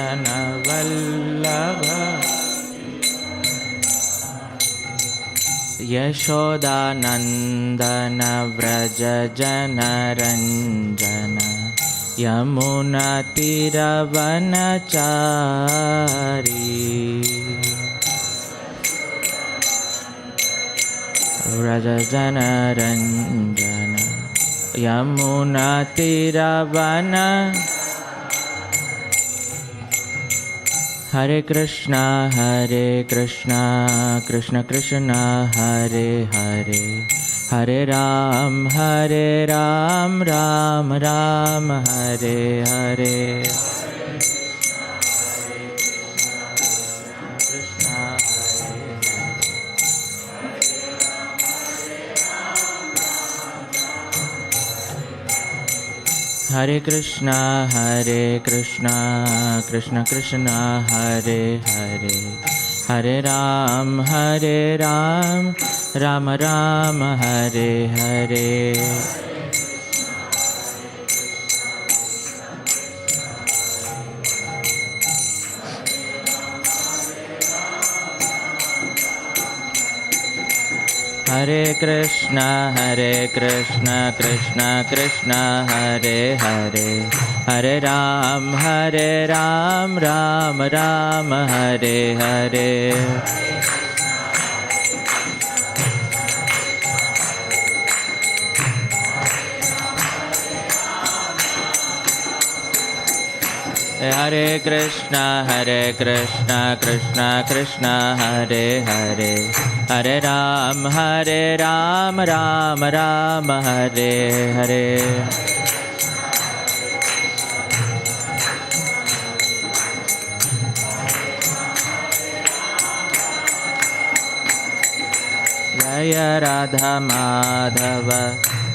जन वल्लभ यशोदानंदन व्रज जन रंजन यमुना तीरवनचारी व्रज जन रंजन यमुना तीरवन। हरे कृष्णा कृष्ण कृष्ण हरे हरे, हरे राम राम राम हरे हरे। हरे कृष्णा कृष्ण कृष्ण हरे हरे, हरे राम राम राम हरे हरे। हरे कृष्णा कृष्ण कृष्ण हरे हरे, हरे राम राम राम हरे हरे। हरे कृष्णा कृष्ण कृष्ण हरे हरे, हरे राम राम राम हरे हरे। जय राधा माधव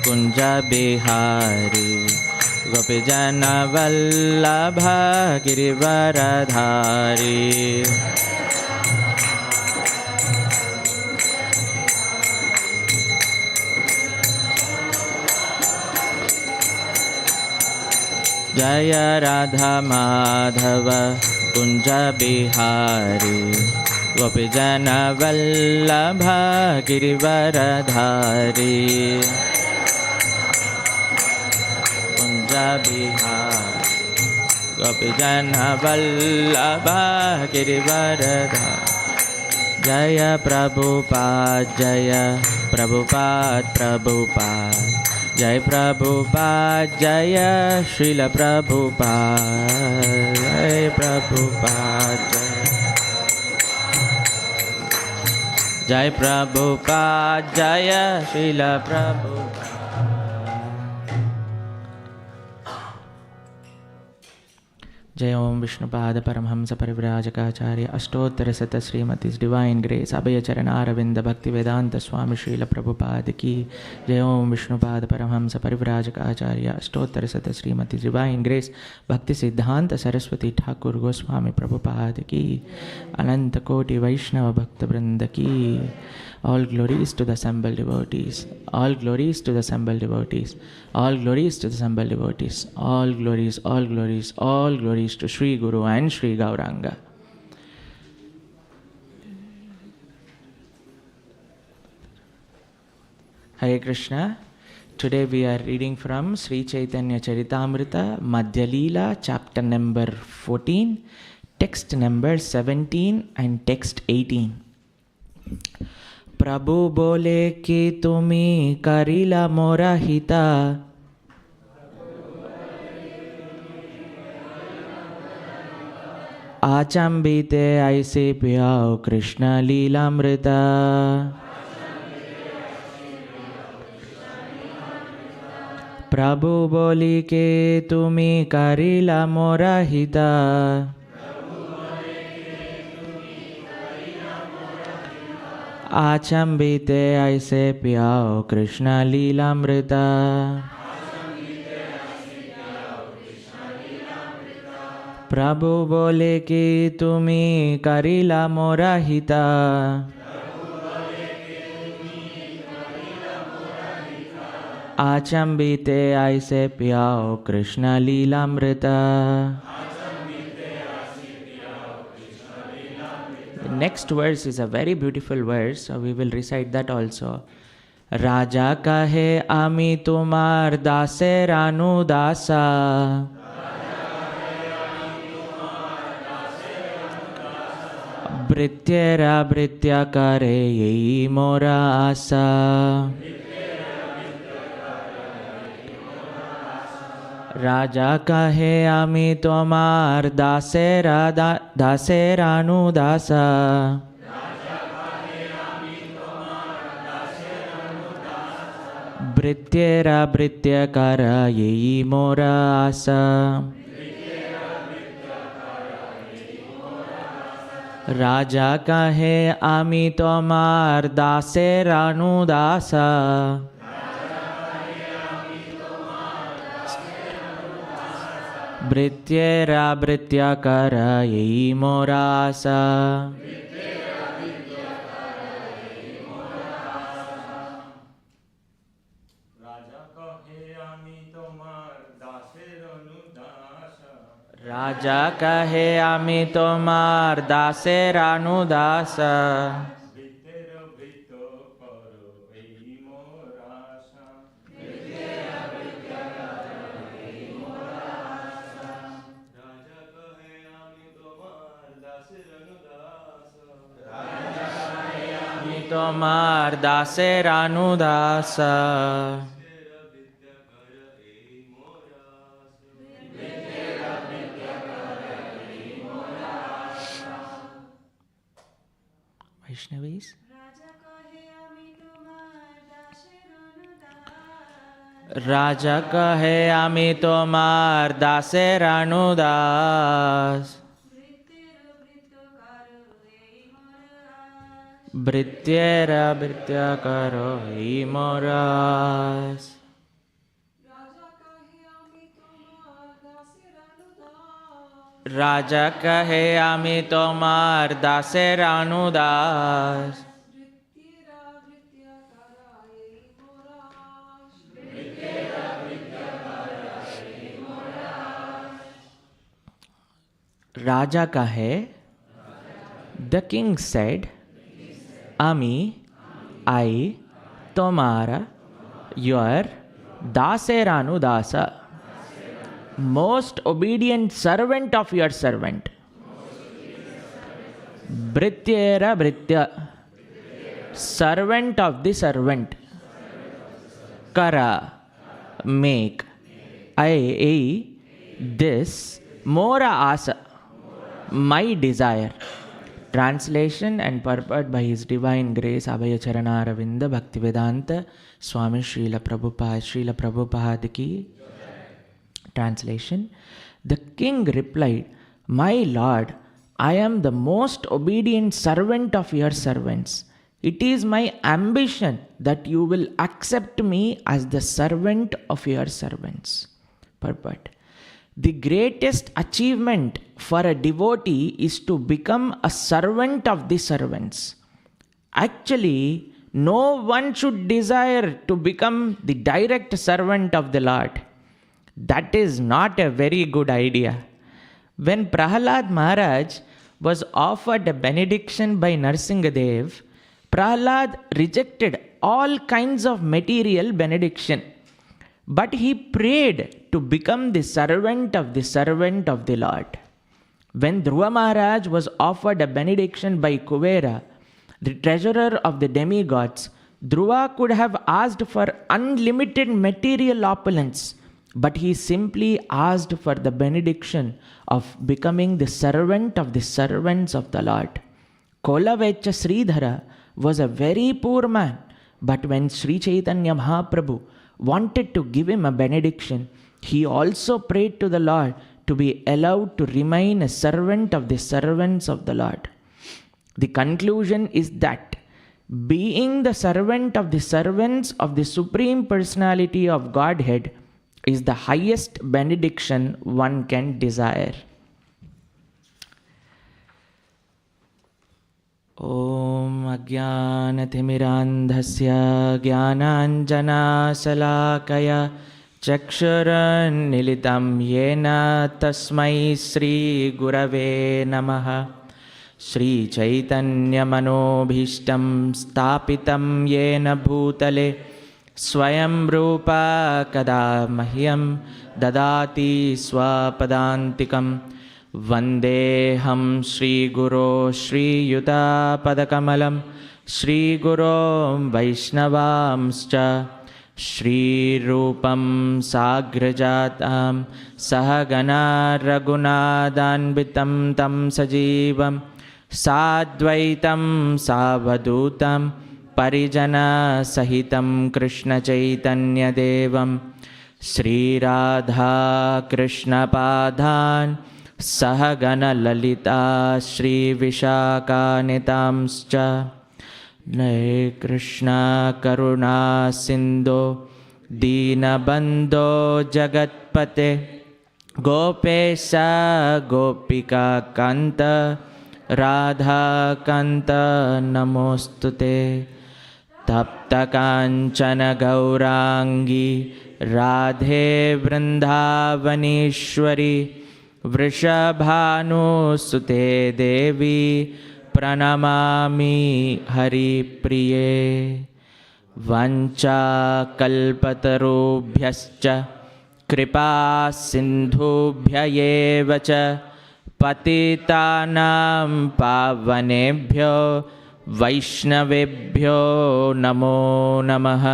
कुंज बिहारी, गोपीजन वल्लभ गिरिवरधारी। जय राधा माधव कुंज बिहारी, गोपीजन वल्लभ गिरिवरधारी। कुंज बिहारी गोपीजन वल्लभ गिरिवरधारी। जय प्रभुपाद जय प्रभुपाद प्रभुपाद, जय प्रभुपाद जय श्रील प्रभुपाद, जय प्रभुपाद जय प्रभुपाद जय श्रील प्रभुपाद। जय ओम विष्णुपाद परमहंस परिव्राजकाचार्य अष्टोत्तर शत श्रीमती डिवाइन ग्रेस अभय चरणारविंद भक्ति वेदांत स्वामी श्रील प्रभुपाद की। जय ओम विष्णुपाद परमहंस परिव्राजकाचार्य अष्टोत्तर शत श्रीमती डिवाइन ग्रेस भक्ति सिद्धांत सरस्वती ठाकुर गोस्वामी प्रभुपाद की। अनंत कोटि वैष्णव भक्त वृंद की। All glories to the assembled devotees, all glories to the assembled devotees, all glories to the assembled devotees, all glories, all glories, all glories to Sri Guru and Sri Gauranga. Hare Krishna. Today we are reading from Sri Caitanya-Caritāmṛta, Madhya-lilā, chapter number 14, text number 17 and text 18. प्रभु बोले कि तुम्ही करिला मोरा हिता, आचंबिते ऐसे पियाओ कृष्ण लीलामृता। प्रभु बोली के तुम्ही करिला मोरा हिता, आचंबिते ऐसे पियाओ कृष्ण लीलामृता। प्रभु बोले कि तुम्ही करिला मोरा हिता, आचंबिते ऐसे पियाओ Krishna लीलामृता। The next verse is a very beautiful verse, so we will recite that also. Raja kahe ami tumar daser anudasa. Brityera britya kare yei mora asa. Raja kahe ami tomar dasera anudasa. Brityera britya kara yei mora asa. Raja kahe ami tomar daser anudasa. Brityera britya kara yei mora asa. Raja kahe ami tomar daser anudasa. Tomar daser anudasa. Vaishnavis. Raja kahe ami tomar daser anudas. Brityera britya karo hi moras. Raja kahe ami tomar daser anudas. Raja kahe, the king said, Ami, I, Tomara, your, Daseranu Dasa, most obedient servant of your servant. Brityera Britya, servant of the servant. Kara, make. I, this, Mora Asa, my desire. Translation and purport by His Divine Grace Abhayacharanaravinda Bhaktivedanta Swami Srila Prabhupada ki. Translation. The king replied, My Lord, I am the most obedient servant of your servants. It is my ambition that you will accept me as the servant of your servants. Purport. The greatest achievement for a devotee is to become a servant of the servants. Actually, no one should desire to become the direct servant of the Lord. That is not a very good idea. When Prahlad Maharaj was offered a benediction by Narsingadev, Prahlad rejected all kinds of material benediction. But he prayed to become the servant of the Lord. When Dhruva Maharaj was offered a benediction by Kuvera, the treasurer of the demigods, Dhruva could have asked for unlimited material opulence, but he simply asked for the benediction of becoming the servant of the servants of the Lord. Kolavecha Sridhara was a very poor man, but when Sri Chaitanya Mahaprabhu wanted to give him a benediction, he also prayed to the Lord to be allowed to remain a servant of the servants of the Lord. The conclusion is that being the servant of the servants of the Supreme Personality of Godhead is the highest benediction one can desire. Om Ajnanathimiranthasya Jnananjana Salakaya Chakshuranmilitam Yena Tasmai Sri Gurave Namaha श्रीचैतन्यमनोभीष्टं स्थापितं येन भूतले स्वयं रूपा कदा मह्यं ददाति स्वपदान्तिकं। वन्देऽहं श्रीगुरो श्रीयुतापदकमलं श्रीगुरो वैष्णवांश्च श्रीरूपं साग्रजातां सहगना रघुनाथान्वितं तं सजीवं साद्वैतं सावधूतं परिजनसहितं कृष्णचैतन्यदेवं श्रीराधाकृष्णपादान् सहगणललिता श्रीविशाखान्वितांश्च। नये कृष्णा करुणा सिन्धो दीनबन्धो जगत्पते गोपेश गोपिकान्त राधाकान्त नमोऽस्तुते। तप्तकाञ्चन गौराङ्गी राधे वृन्दावनेश्वरी वृषभानुसुते देवी प्रणमामि हरिप्रिये। वञ्चाकल्पतरुभ्यश्च कृपा सिन्धुभ्य एव च पतितानां पावनेभ्यो वैष्णवेभ्यो नमो नमः।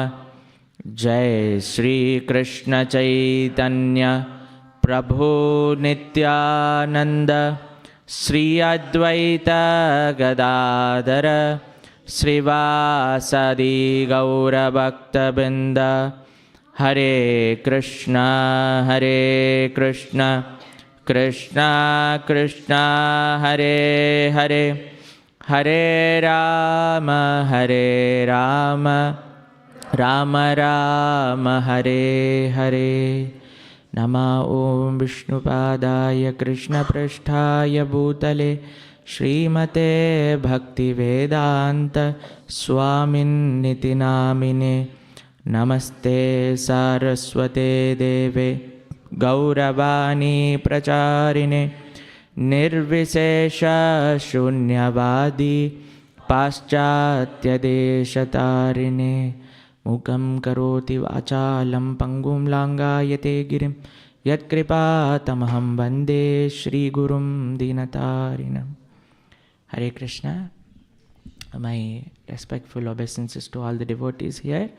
जय श्री कृष्ण चैतन्य प्रभु नित्यानंद श्री अद्वैत गदाधर श्रीवासदि गौरभक्तवृंद। हरे कृष्णा कृष्ण कृष्ण हरे हरे हरे राम राम राम हरे हरे। नमः ओं विष्णुपादाय कृष्णपृष्ठाय भूतले श्रीमते भक्तिवेदांत स्वामिन्निति नामिने। नमस्ते सारस्वते देवे गौरवाणी प्रचारिणे निर्विशेष शून्यवादी पाश्चात्यदेशतारिणे। मुखं करोति वाचालं पंगुं लांगायते गिरिं यत्कृपातमहं वन्दे श्रीगुरुं दीनतारिणम्। Hare Krishna. My respectful obeisances to all the devotees here,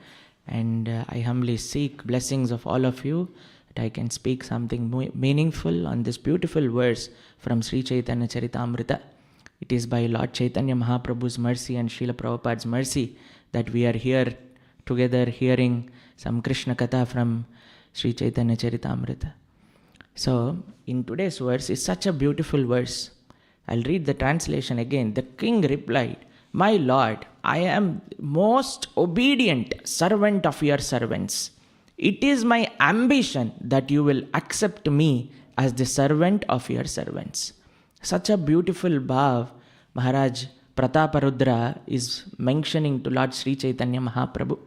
and I humbly seek blessings of all of you that I can speak something meaningful on this beautiful verse from Sri Caitanya-Caritāmṛta. It is by Lord Chaitanya Mahaprabhu's mercy and Srila Prabhupada's mercy that we are here together hearing some Krishna Katha from Sri Caitanya-Caritāmṛta. So, in today's verse is such a beautiful verse. I'll read the translation again. The king replied, "My lord, I am most obedient servant of your servants. It is my ambition that you will accept me as the servant of your servants." Such a beautiful bhav Maharaj Prataparudra is mentioning to Lord Sri Chaitanya Mahaprabhu.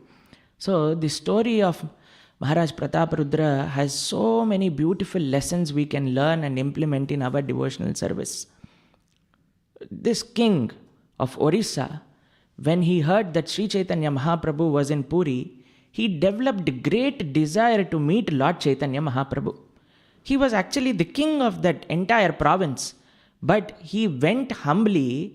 So the story of Maharaj Prataparudra has so many beautiful lessons we can learn and implement in our devotional service. This king of Orissa, when he heard that Sri Chaitanya Mahaprabhu was in Puri, he developed great desire to meet Lord Chaitanya Mahaprabhu. He was actually the king of that entire province, but he went humbly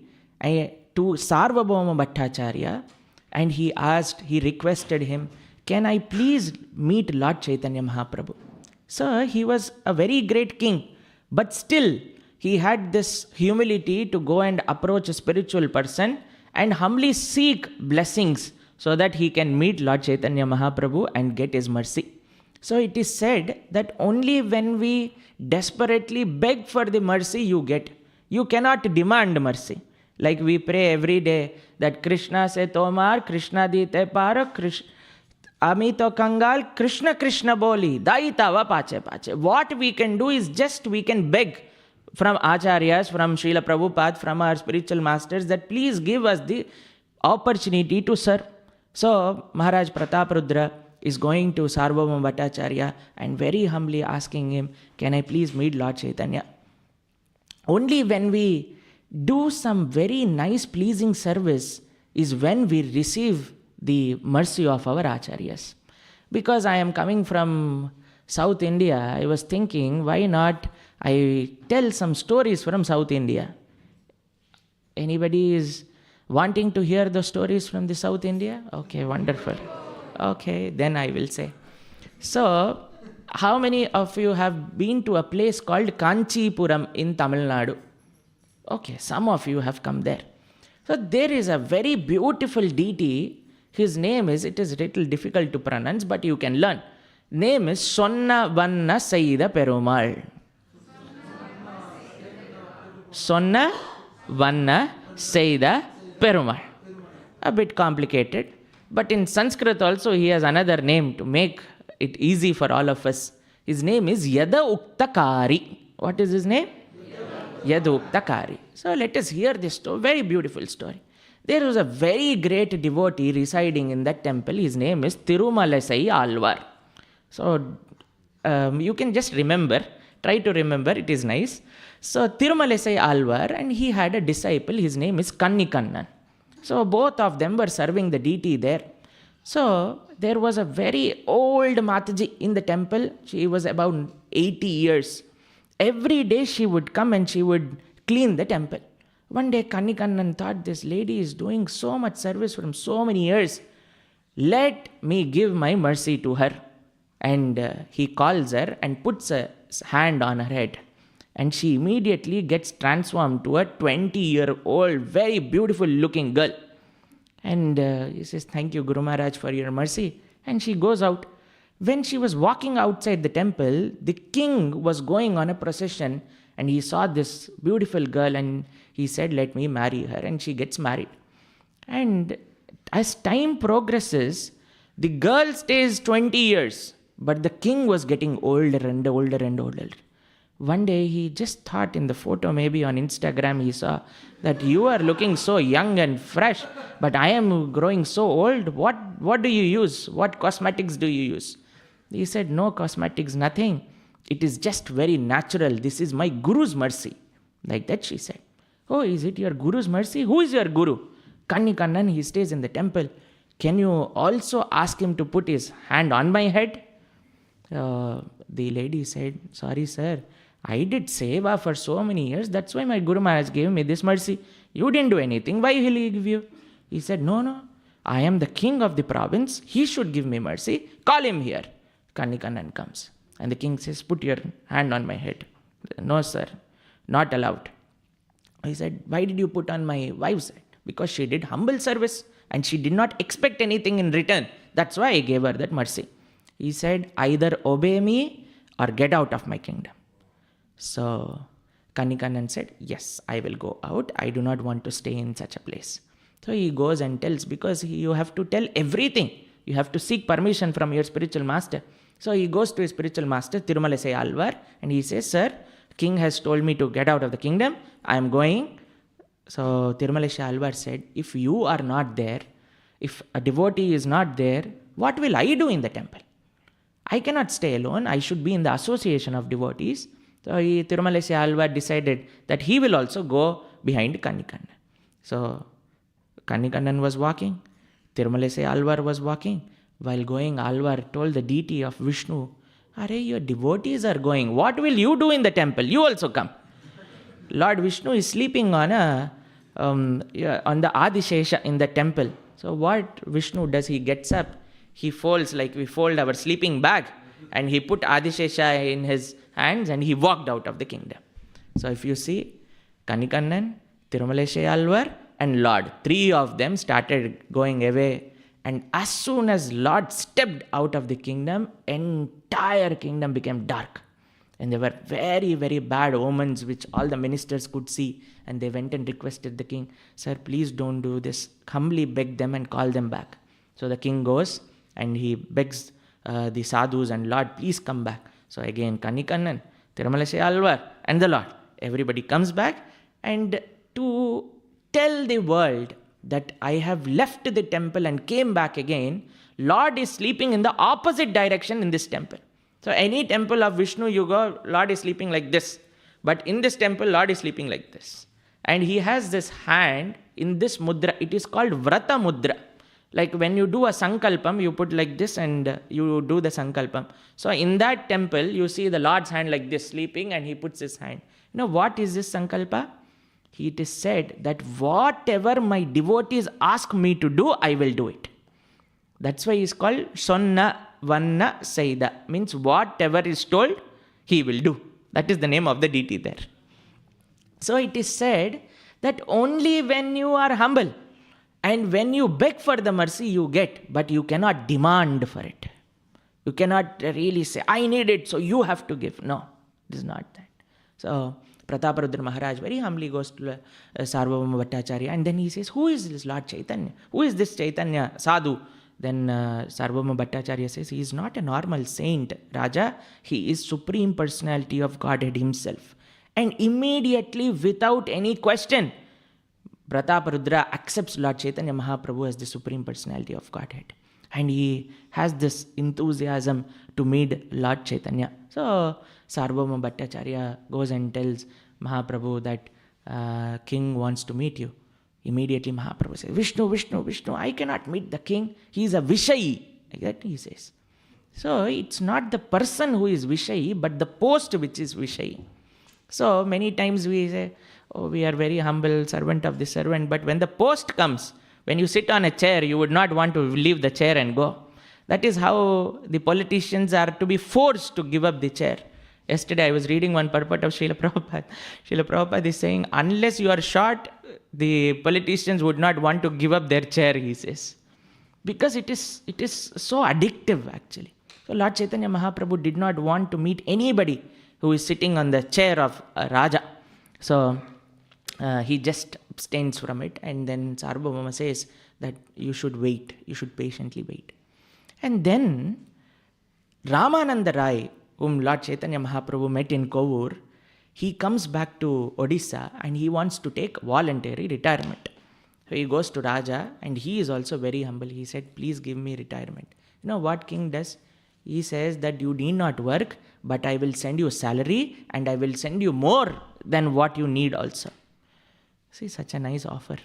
to Sarvabhauma Bhattacharya and he requested him, "Can I please meet Lord Chaitanya Mahaprabhu?" So he was a very great king, but still he had this humility to go and approach a spiritual person and humbly seek blessings so that he can meet Lord Chaitanya Mahaprabhu and get his mercy. So it is said that only when we desperately beg for the mercy you get. You cannot demand mercy. Like we pray every day that Krishna se tomar, Krishna dite par, Ami to kangal, Krishna Krishna boli, dai tava pache pache. What we can do is just we can beg from Acharyas, from Srila Prabhupada, from our spiritual masters that please give us the opportunity to serve. So Maharaj Prataparudra is going to Sarvabhauma Bhattacharya and very humbly asking him, "Can I please meet Lord Chaitanya?" Only when we do some very nice, pleasing service is when we receive the mercy of our acharyas. Because I am coming from South India, I was thinking, why not I tell some stories from South India? Anybody is wanting to hear the stories from the South India? Okay, wonderful. Okay, then I will say. So, how many of you have been to a place called Kanchipuram in Tamil Nadu? Okay, some of you have come there. So, there is a very beautiful deity. His name is, it is a little difficult to pronounce, but you can learn. Name is Sonna Vanna Saida Perumal. Sonna Vanna Saida Perumal. A bit complicated. But in Sanskrit also he has another name to make it easy for all of us. His name is Yada Uktakari. What is his name? Yada Uktakari. So let us hear this story. Very beautiful story. There was a very great devotee residing in that temple. His name is Tirumalasai Alvar. So you can just remember. Try to remember. It is nice. So Tirumalasai Alvar, and he had a disciple. His name is Kannikannan. So both of them were serving the deity there. So there was a very old Mataji in the temple. She was about 80 years. Every day she would come and she would clean the temple. One day Kannikannan thought, this lady is doing so much service from so many years. Let me give my mercy to her. And he calls her and puts a hand on her head. And she immediately gets transformed to a 20-year-old, very beautiful looking girl. And he says, thank you, Guru Maharaj, for your mercy. And she goes out. When she was walking outside the temple, the king was going on a procession and he saw this beautiful girl and he said, let me marry her. And she gets married. And as time progresses, the girl stays 20 years, but the king was getting older and older and older. One day he just thought in the photo, maybe on Instagram, he saw that you are looking so young and fresh, but I am growing so old. What do you use? What cosmetics do you use? He said, no cosmetics, nothing. It is just very natural. This is my Guru's mercy. Like that she said. Oh, is it your Guru's mercy? Who is your Guru? Kannikannan, he stays in the temple. Can you also ask him to put his hand on my head? The lady said, sorry sir, I did seva for so many years. That's why my Guru Maharaj gave me this mercy. You didn't do anything. Why will he give you? He said, no. I am the king of the province. He should give me mercy. Call him here. Kannikannan comes. And the king says, put your hand on my head. No, sir. Not allowed. He said, why did you put on my wife's head? Because she did humble service and she did not expect anything in return. That's why I gave her that mercy. He said, either obey me or get out of my kingdom. So Kannikannan said, yes, I will go out. I do not want to stay in such a place. So he goes and tells, because you have to tell everything. You have to seek permission from your spiritual master. So he goes to his spiritual master, Tirumalasai Alvar, and he says, sir, king has told me to get out of the kingdom. I am going. So Tirumalasai Alvar said, if you are not there, if a devotee is not there, what will I do in the temple? I cannot stay alone. I should be in the association of devotees. So Tirumalasai Alvar decided that he will also go behind Kannikannan. So Kannikannan was walking. Tirumalasai Alvar was walking. While going, Alvar told the deity of Vishnu, Are, your devotees are going. What will you do in the temple? You also come. Lord Vishnu is sleeping on the Adishesha in the temple. So what Vishnu does, he gets up. He folds like we fold our sleeping bag. And he put Adishesha in his hands and he walked out of the kingdom. So if you see, Kannikannan, Tirumalasai Alvar and Lord, three of them started going away. And as soon as Lord stepped out of the kingdom, entire kingdom became dark. And there were very, very bad omens which all the ministers could see. And they went and requested the king, sir, please don't do this. Humbly beg them and call them back. So the king goes and he begs the sadhus and Lord, please come back. So again, Kannikannan, Tirumalasai Alvar and the Lord, everybody comes back. And to tell the world that I have left the temple and came back again, Lord is sleeping in the opposite direction in this temple. So any temple of Vishnu you go, Lord is sleeping like this. But in this temple, Lord is sleeping like this. And he has this hand in this mudra. It is called Vrata mudra. Like when you do a sankalpam, you put like this and you do the sankalpam. So in that temple, you see the Lord's hand like this, sleeping, and he puts his hand. You know what is this sankalpa? It is said that whatever my devotees ask me to do, I will do it. That's why he's called Sonna Vanna Saida. Means whatever is told, he will do. That is the name of the deity there. So it is said that only when you are humble and when you beg for the mercy, you get, but you cannot demand for it. You cannot really say, I need it, so you have to give. No, it is not that. So Prataparudra Maharaj very humbly goes to Sarvabhauma Bhattacharya, and then he says, who is this Lord Chaitanya? Who is this Chaitanya Sadhu? Then Sarvabhauma Bhattacharya says, he is not a normal saint, Raja. He is Supreme Personality of Godhead himself. And immediately, without any question, Prataparudra accepts Lord Chaitanya Mahaprabhu as the Supreme Personality of Godhead. And he has this enthusiasm to meet Lord Chaitanya. So Sarvabhauma Bhattacharya goes and tells Mahaprabhu that king wants to meet you. Immediately Mahaprabhu says, Vishnu, Vishnu, Vishnu, I cannot meet the king. He is a Vishayi. Like that he says. So it's not the person who is Vishayi, but the post which is Vishayi. So many times we say, oh, we are very humble servant of the servant. But when the post comes, when you sit on a chair, you would not want to leave the chair and go. That is how the politicians are to be forced to give up the chair. Yesterday I was reading one purport of Srila Prabhupada. Srila Prabhupada is saying, unless you are short, the politicians would not want to give up their chair, he says. Because it is so addictive actually. So Lord Chaitanya Mahaprabhu did not want to meet anybody who is sitting on the chair of a Raja. So he just abstains from it, and then Sarvabhauma says that you should wait, you should patiently wait. And then Ramananda Rai, whom Lord Chaitanya Mahaprabhu met in Kovur, he comes back to Odisha and he wants to take voluntary retirement. So he goes to Raja and he is also very humble. He said, please give me retirement. You know what king does? He says that you need not work, but I will send you salary and I will send you more than what you need also. See, such a nice offer.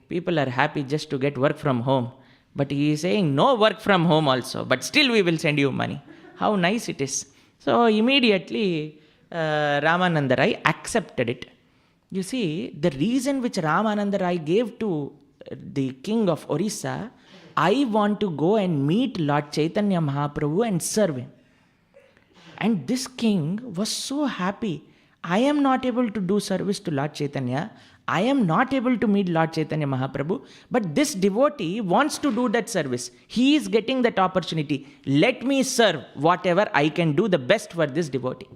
People are happy just to get work from home. But he is saying no work from home also, but still we will send you money. How nice it is. So immediately Ramananda Rai accepted it. You see, the reason which Ramananda Rai gave to the king of Orissa, I want to go and meet Lord Chaitanya Mahaprabhu and serve him. And this king was so happy. I am not able to do service to Lord Chaitanya. I am not able to meet Lord Chaitanya Mahaprabhu. But this devotee wants to do that service. He is getting that opportunity. Let me serve whatever I can do the best for this devotee.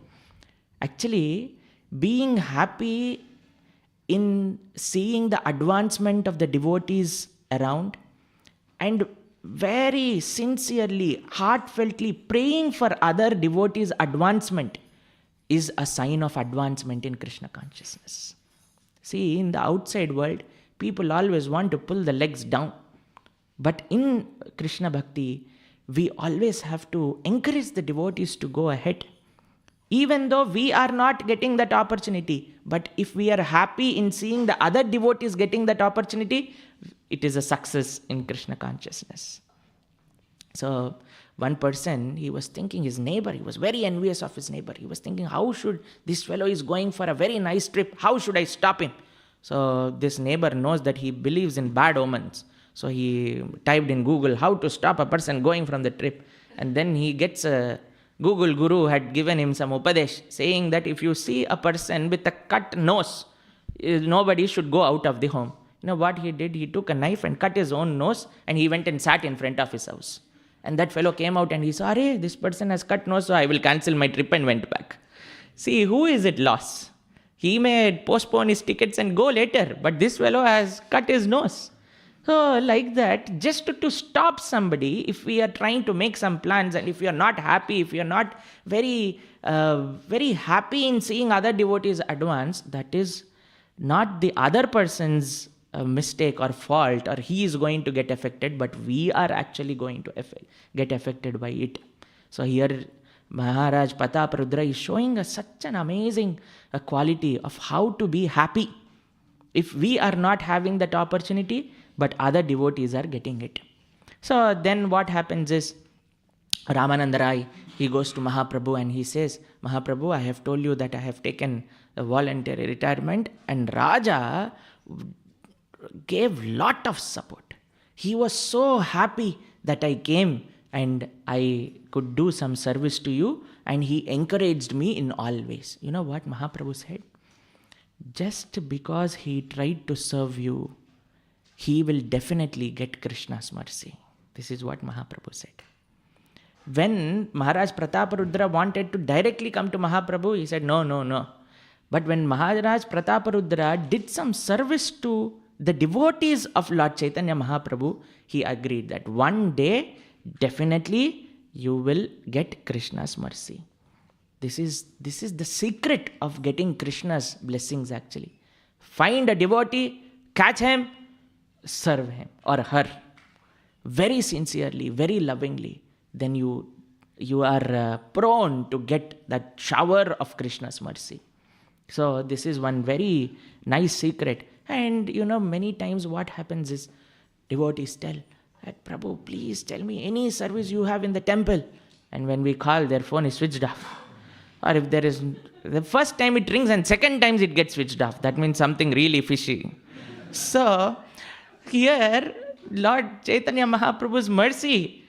Actually, being happy in seeing the advancement of the devotees around and very sincerely, heartfeltly praying for other devotees' advancement is a sign of advancement in Krishna consciousness. See, in the outside world, people always want to pull the legs down. But in Krishna Bhakti, we always have to encourage the devotees to go ahead. Even though we are not getting that opportunity, but if we are happy in seeing the other devotees getting that opportunity, it is a success in Krishna consciousness. So one person, he was thinking his neighbor, he was very envious of his neighbor. He was thinking, how should this fellow is going for a very nice trip, how should I stop him? So this neighbor knows that he believes in bad omens. So he typed in Google, how to stop a person going from the trip. And then he gets a Google guru had given him some upadesh, saying that if you see a person with a cut nose, nobody should go out of the home. You know what he did? He took a knife and cut his own nose and he went and sat in front of his house. And that fellow came out and he saw, Arey, this person has cut nose, so I will cancel my trip, and went back. See, who is it loss? He may postpone his tickets and go later, but this fellow has cut his nose. So like that, just to stop somebody, if we are trying to make some plans and if you are not happy, if you are not very happy in seeing other devotees advance, that is not the other person's mistake or fault, or he is going to get affected, but we are actually going to get affected by it. So here Maharaj Prataparudra is showing us such an amazing quality of how to be happy. If we are not having that opportunity, but other devotees are getting it. So then what happens is, Ramananda Rai, he goes to Mahaprabhu and he says, Mahaprabhu, I have told you that I have taken a voluntary retirement, and Raja gave lot of support. He was so happy that I came and I could do some service to you, and he encouraged me in all ways. You know what Mahaprabhu said? Just because he tried to serve you, he will definitely get Krishna's mercy. This is what Mahaprabhu said. When Maharaj Prataparudra wanted to directly come to Mahaprabhu, he said, no. But when Maharaj Prataparudra did some service to the devotees of Lord Chaitanya Mahaprabhu, he agreed that one day, definitely, you will get Krishna's mercy. This is the secret of getting Krishna's blessings actually. Find a devotee, catch him, serve him or her very sincerely, very lovingly. Then you are prone to get that shower of Krishna's mercy. So this is one very nice secret. And many times what happens is, devotees tell that, Prabhu, please tell me any service you have in the temple. And when we call, their phone is switched off. Or if there is, the first time it rings and second times it gets switched off. That means something really fishy. So here, Lord Chaitanya Mahaprabhu's mercy,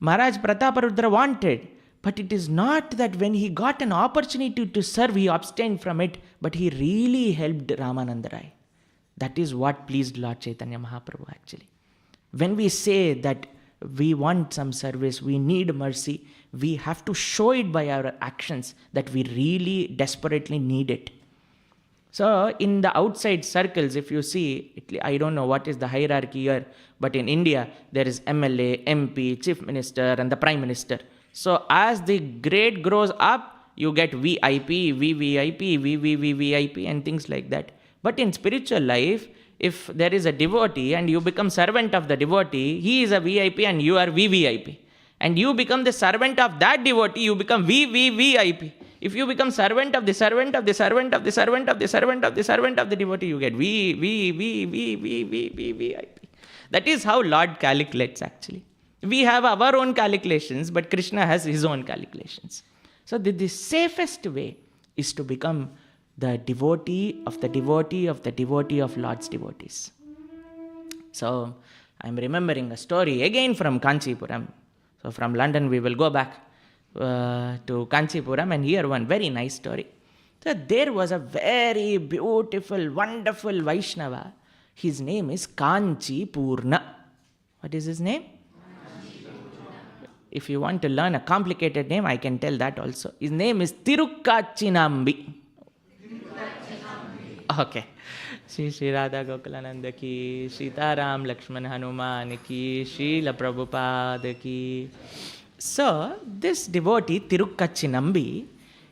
Maharaj Prataparudra wanted. But it is not that when he got an opportunity to serve, he abstained from it, but he really helped Ramananda Rai. That is what pleased Lord Chaitanya Mahaprabhu actually. When we say that we want some service, we need mercy, we have to show it by our actions that we really desperately need it. So in the outside circles, if you see, I don't know what is the hierarchy here, but in India, there is MLA, MP, Chief Minister and the Prime Minister. So as the grade grows up, you get VIP, VVIP, VVVVIP and things like that. But in spiritual life, if there is a devotee and you become servant of the devotee, he is a VIP and you are VVIP. And you become the servant of that devotee, you become VVVIP. If you become servant of the servant of the servant of the servant of the servant of the servant of the devotee, you get VVVVVVIP. That is how Lord calculates actually. We have our own calculations, but Krishna has his own calculations. So the safest way is to become the devotee of the devotee of the devotee of Lord's devotees. So I'm remembering a story again from Kanchipuram. So from London we will go back to Kanchipuram and hear one very nice story. So there was a very beautiful, wonderful Vaishnava. His name is Kanchipurna. What is his name? If you want to learn a complicated name, I can tell that also. His name is Tirukkacinambi. Okay. Shri Radha Gokulananda ki, Sitaram Lakshman Hanuman ki, Srila Prabhupada ki. So, this devotee, Tirukkacinambi,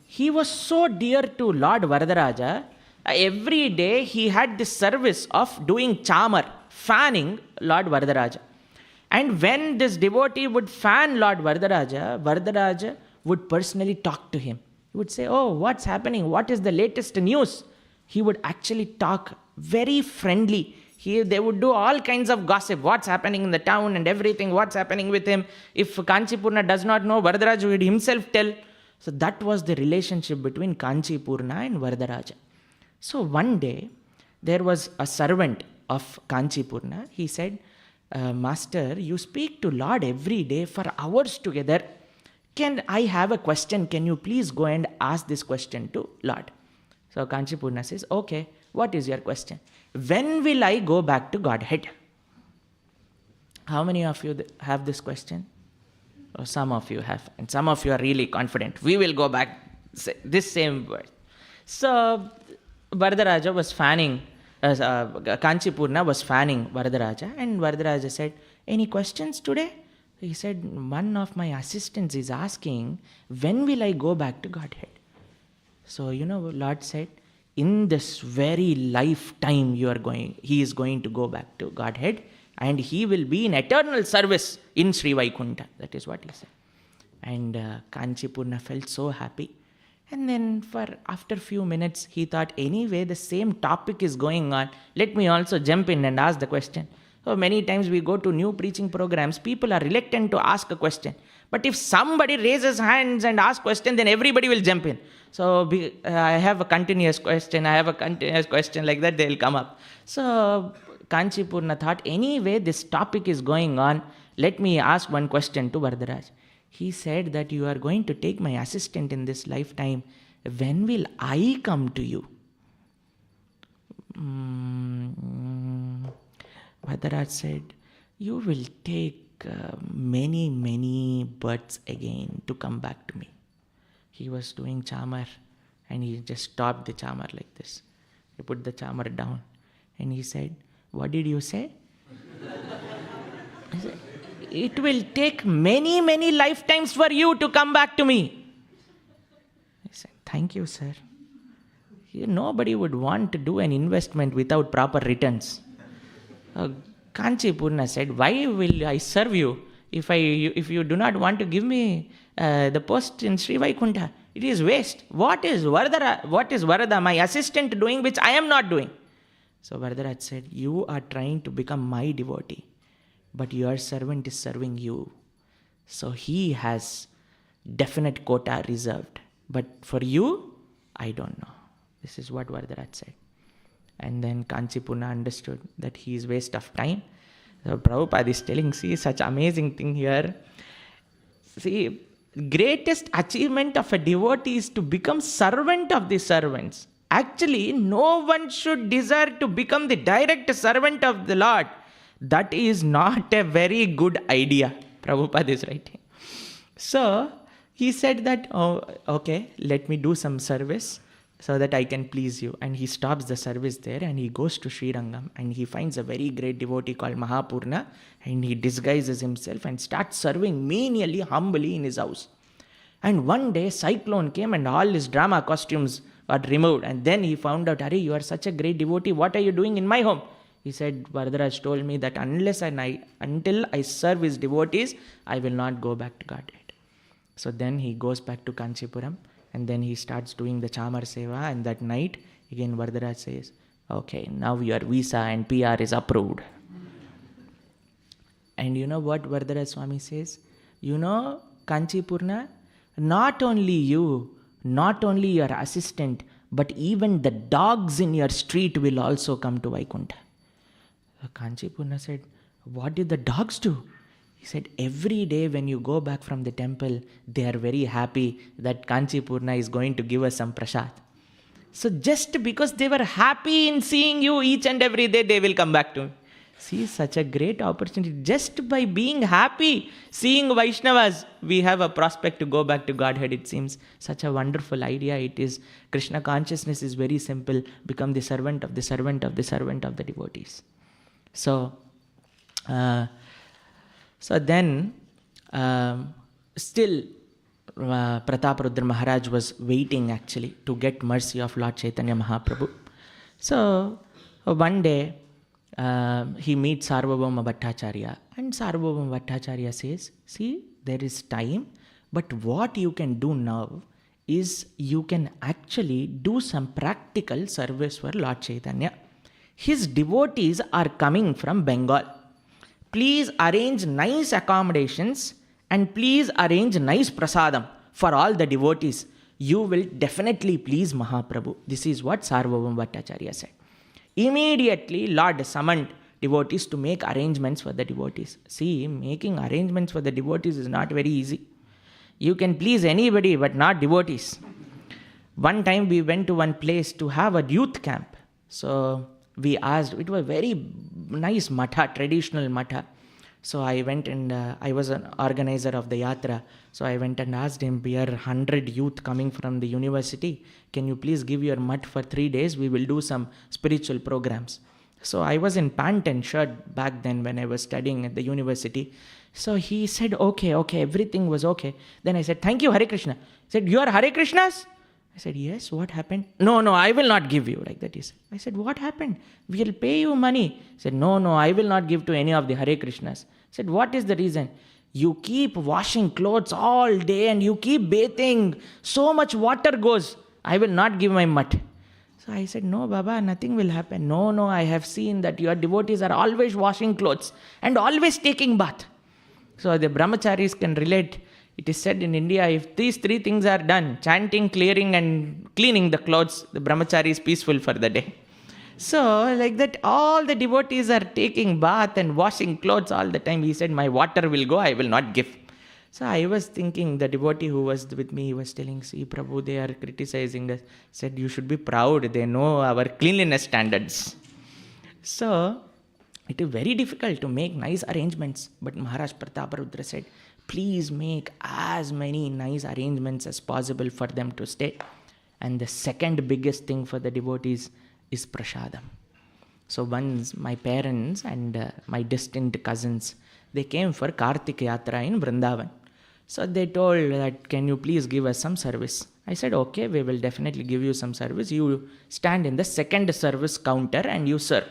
he was so dear to Lord Varadaraja. Every day he had this service of doing chamar, fanning Lord Varadaraja. And when this devotee would fan Lord Varadaraja, Varadaraja would personally talk to him. He would say, oh, what's happening? What is the latest news? He would actually talk very friendly. They would do all kinds of gossip. What's happening in the town and everything. What's happening with him. If Kanchipurna does not know, Varadaraja would himself tell. So that was the relationship between Kanchipurna and Varadaraja. So one day, there was a servant of Kanchipurna. He said, Master, you speak to Lord every day for hours together. Can I have a question? Can you please go and ask this question to Lord? So Kanchipurna says, okay, what is your question? When will I go back to Godhead? How many of you have this question? Or some of you have, and some of you are really confident. We will go back, this same word. So Varadaraja was fanning, Kanchipurna was fanning Varadaraja, and Varadaraja said, any questions today? He said, one of my assistants is asking, when will I go back to Godhead? So, Lord said, in this very lifetime he is going to go back to Godhead, and he will be in eternal service in Sri Vaikuntha. That is what he said. And Kanchipurna felt so happy. And then after a few minutes, he thought, anyway, the same topic is going on. Let me also jump in and ask the question. So many times we go to new preaching programs, people are reluctant to ask a question. But if somebody raises hands and asks question, then everybody will jump in. So I have a continuous question, like that, they'll come up. So Kanchipurna thought, anyway, this topic is going on. Let me ask one question to Varadaraj. He said that you are going to take my assistant in this lifetime. When will I come to you? Varadaraj said, you will take many, many births again to come back to me. He was doing chamar and he just stopped the chamar like this. He put the chamar down and he said, what did you say? He said, it will take many, many lifetimes for you to come back to me. I said, thank you, sir. Nobody would want to do an investment without proper returns. Kanchipurna said, why will I serve you if you do not want to give me the post in Sri Vaikuntha? It is waste. What is Varada, my assistant, doing which I am not doing? So Varadaraj said, you are trying to become my devotee, but your servant is serving you. So he has definite quota reserved. But for you, I don't know. This is what Varadaraj said. And then Kanchipurna understood that he is waste of time. So Prabhupada is telling, see, such amazing thing here. See, greatest achievement of a devotee is to become servant of the servants. Actually, no one should desire to become the direct servant of the Lord. That is not a very good idea, Prabhupada is writing. So, he said that, okay, let me do some service so that I can please you. And he stops the service there and he goes to Srirangam and he finds a very great devotee called Mahapurna and he disguises himself and starts serving menially, humbly in his house. And one day, cyclone came and all his drama costumes got removed. And then he found out, Hari, you are such a great devotee. What are you doing in my home? He said, Varadaraj told me that until I serve his devotees, I will not go back to Godhead. So then he goes back to Kanchipuram and then he starts doing the Chamar Seva. And that night, again Varadaraj says, okay, now your visa and PR is approved. And you know what Varadaraj Swami says? Kanchipurna, not only you, not only your assistant, but even the dogs in your street will also come to Vaikuntha. Kanchipurna said, what did the dogs do? He said, every day when you go back from the temple, they are very happy that Kanchipurna is going to give us some prasad. So just because they were happy in seeing you each and every day, they will come back to me. See, such a great opportunity. Just by being happy, seeing Vaishnavas, we have a prospect to go back to Godhead, it seems. Such a wonderful idea it is. Krishna consciousness is very simple. Become the servant of the servant of the servant of the devotees. So then, still Prataparudra Maharaj was waiting actually to get mercy of Lord Chaitanya Mahaprabhu. So one day, he meets Sarvabhauma Bhattacharya and Sarvabhauma Bhattacharya says, see, there is time, but what you can do now is you can actually do some practical service for Lord Chaitanya. His devotees are coming from Bengal. Please arrange nice accommodations and please arrange nice prasadam for all the devotees. You will definitely please Mahaprabhu. This is what Sarvabhauma Bhattacharya said. Immediately, Lord summoned devotees to make arrangements for the devotees. See, making arrangements for the devotees is not very easy. You can please anybody, but not devotees. One time we went to one place to have a youth camp. So we asked, it was very nice matha, traditional matha. So I went and I was an organizer of the yatra. So I went and asked him, we are 100 youth coming from the university. Can you please give your mutt for 3 days? We will do some spiritual programs. So I was in pant and shirt back then when I was studying at the university. So he said, okay, everything was okay. Then I said, thank you, Hare Krishna. He said, you are Hare Krishnas? I said, yes, what happened? No, I will not give you, like that he said. I said, what happened? We will pay you money. He said, no, I will not give to any of the Hare Krishnas. I said, what is the reason? You keep washing clothes all day and you keep bathing. So much water goes. I will not give my mutt. So I said, no, Baba, nothing will happen. No, I have seen that your devotees are always washing clothes and always taking bath. So the brahmacharis can relate. It is said in India, if these three things are done, chanting, clearing and cleaning the clothes, the brahmachari is peaceful for the day. So like that, all the devotees are taking bath and washing clothes all the time. He said, my water will go, I will not give. So I was thinking, the devotee who was with me, he was telling, see Prabhu, they are criticizing us. Said, you should be proud, they know our cleanliness standards. So it is very difficult to make nice arrangements. But Maharaj Prataparudra said, please make as many nice arrangements as possible for them to stay. And the second biggest thing for the devotees is prasadam. So once my parents and my distant cousins, they came for Caitanya-Caritāmṛta in Vrindavan. So they told that, can you please give us some service? I said, okay, we will definitely give you some service. You stand in the second service counter and you serve.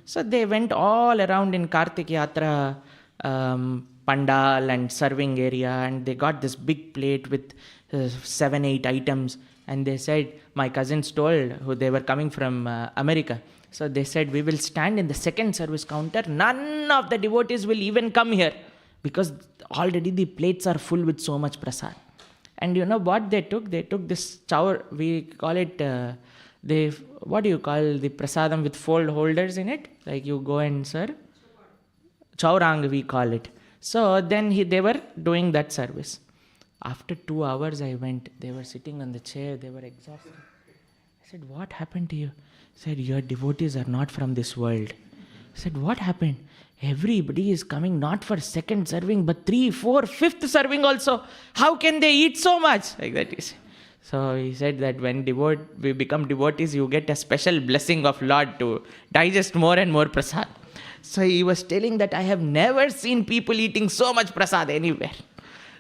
So they went all around in Caitanya-Caritāmṛta pandal and serving area, and they got this big plate with 7-8 items. And they said, my cousins told, who they were coming from America. So they said, we will stand in the second service counter. None of the devotees will even come here because already the plates are full with so much prasad. And you know what they took? They took this chow, we call it, what do you call the prasadam with fold holders in it? Like you go and serve? Chaurang we call it. So then they were doing that service. After 2 hours I went, they were sitting on the chair, they were exhausted. I said, what happened to you? He said, your devotees are not from this world. I said, what happened? Everybody is coming not for second serving, but 3, 4, 5th serving also. How can they eat so much? Like that he said. So he said that when we become devotees, you get a special blessing of Lord to digest more and more prasad. So he was telling that I have never seen people eating so much prasad anywhere.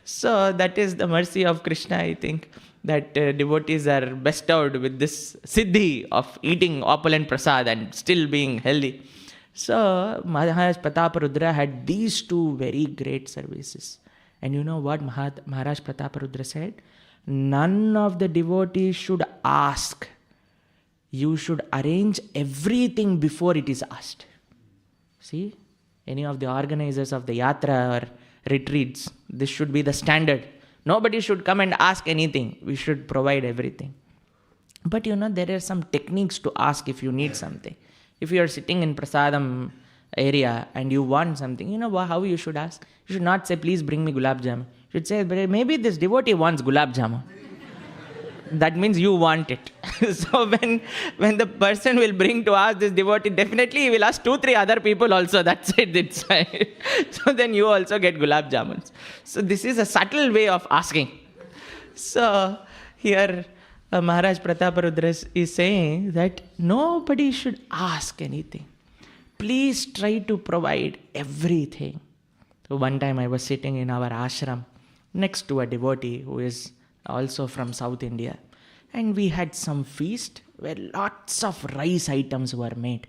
So that is the mercy of Krishna, I think, that devotees are bestowed with this siddhi of eating opulent prasad and still being healthy. So Maharaj Prataparudra had these two very great services. And you know what Maharaj Prataparudra said? None of the devotees should ask. You should arrange everything before it is asked. See, any of the organizers of the yatra or retreats, this should be the standard. Nobody should come and ask anything. We should provide everything. But you know, there are some techniques to ask if you need something. If you are sitting in prasadam area and you want something, you know how you should ask? You should not say, please bring me gulab jamun. You should say, maybe this devotee wants gulab jamun. That means you want it. So when the person will bring to ask this devotee, definitely he will ask 2-3 other people also. That's it. So then you also get gulab jamuns. So this is a subtle way of asking. So here Maharaj Prataparudra is saying that nobody should ask anything. Please try to provide everything. So one time I was sitting in our ashram next to a devotee who is also from South India. And we had some feast where lots of rice items were made.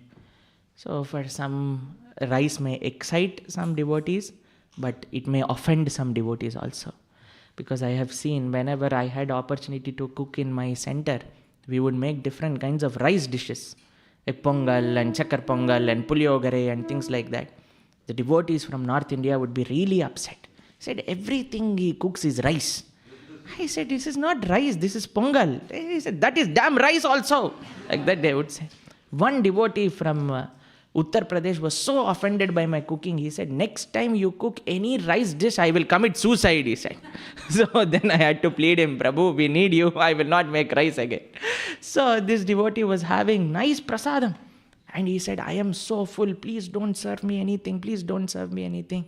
So for some, rice may excite some devotees, but it may offend some devotees also. Because I have seen whenever I had opportunity to cook in my center, we would make different kinds of rice dishes. Like pongal and chakar pongal and puliogare and things like that. The devotees from North India would be really upset. Said everything he cooks is rice. I said, this is not rice, this is pongal. He said, that is damn rice also. Like that they would say. One devotee from Uttar Pradesh was so offended by my cooking. He said, next time you cook any rice dish, I will commit suicide, he said. So then I had to plead him, Prabhu, we need you. I will not make rice again. So this devotee was having nice prasadam. And he said, I am so full. Please don't serve me anything. Please don't serve me anything.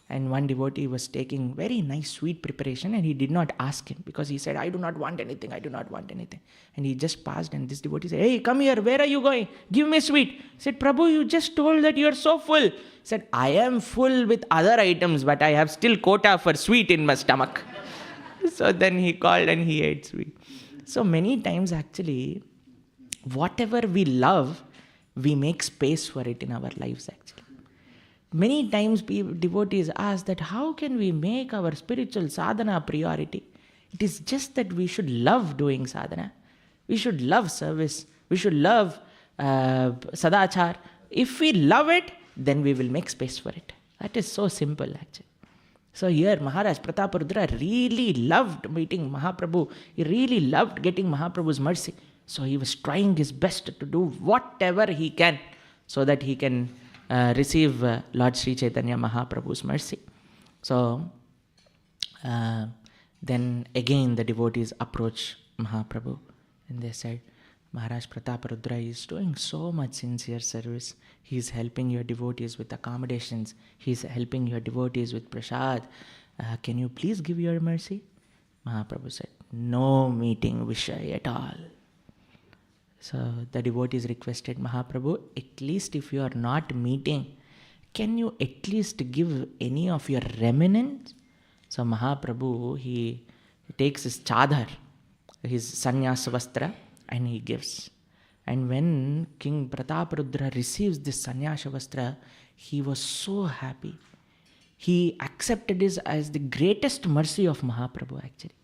And one devotee was taking very nice sweet preparation and he did not ask him because he said, I do not want anything. I do not want anything. And he just passed and this devotee said, hey, come here. Where are you going? Give me sweet. He said, Prabhu, you just told that you are so full. He said, I am full with other items, but I have still quota for sweet in my stomach. So then he called and he ate sweet. So many times actually, whatever we love, we make space for it in our lives actually. Many times devotees ask that how can we make our spiritual sadhana a priority? It is just that we should love doing sadhana. We should love service. We should love sadachar. If we love it, then we will make space for it. That is so simple actually. So here Maharaj Prataparudra really loved meeting Mahaprabhu. He really loved getting Mahaprabhu's mercy. So he was trying his best to do whatever he can so that he can receive Lord Sri Chaitanya Mahaprabhu's mercy. So then again the devotees approached Mahaprabhu and they said, Maharaj Prataparudra is doing so much sincere service. He is helping your devotees with accommodations. He is helping your devotees with prasad. Can you please give your mercy? Mahaprabhu said, no meeting Vishay at all. So the devotees requested Mahaprabhu, at least if you are not meeting, can you at least give any of your remnants? So Mahaprabhu, he takes his chadar, his sannyasa vastra, and he gives. And when King Prataparudra receives this sannyasa vastra, he was so happy. He accepted this as the greatest mercy of Mahaprabhu actually.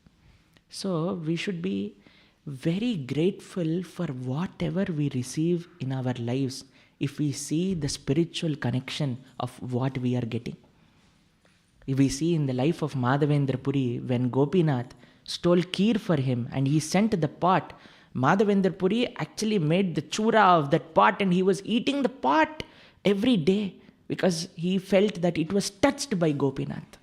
So we should be very grateful for whatever we receive in our lives if we see the spiritual connection of what we are getting. If we see in the life of Madhavendra Puri, when Gopinath stole kheer for him and he sent the pot, Madhavendra Puri actually made the chura of that pot and he was eating the pot every day because he felt that it was touched by Gopinath.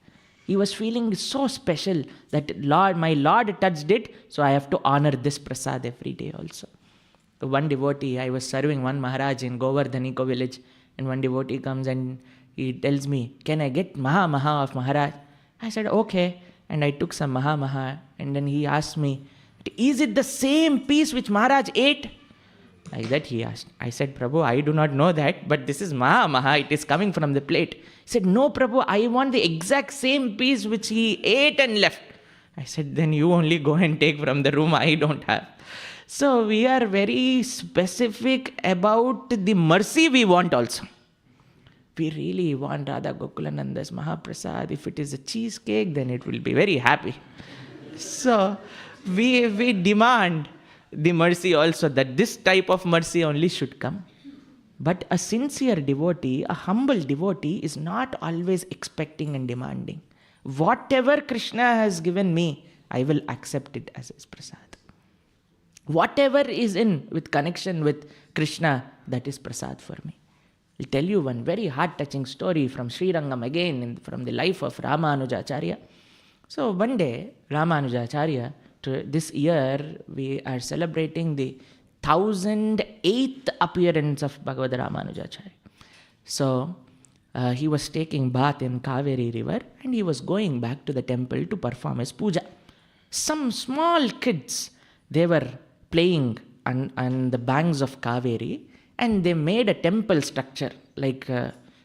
He was feeling so special that my Lord touched it, so I have to honor this prasad every day also. So one devotee, I was serving one Maharaj in Govardhaniko village, and one devotee comes and he tells me, can I get Maha of Maharaj? I said, okay. And I took some Maha, and then he asked me, is it the same piece which Maharaj ate? Like that he asked. I said, Prabhu, I do not know that, but this is Maha, it is coming from the plate. He said, no Prabhu, I want the exact same piece which he ate and left. I said, then you only go and take from the room, I don't have. So we are very specific about the mercy we want also. We really want Radha Gokulananda's Mahaprasad. If it is a cheesecake, then it will be very happy. So we demand the mercy also, that this type of mercy only should come. But a sincere devotee, a humble devotee is not always expecting and demanding. Whatever Krishna has given me, I will accept it as his prasad. Whatever is in with connection with Krishna, that is prasad for me. I'll tell you one very heart-touching story from Srirangam again, from the life of Ramanujacharya. So one day, Ramanujacharya, this year we are celebrating the 1008th appearance of Bhagavad Ramanujacharya. So he was taking bath in Kaveri river and he was going back to the temple to perform his puja. Some small kids, they were playing on the banks of Kaveri and they made a temple structure. Like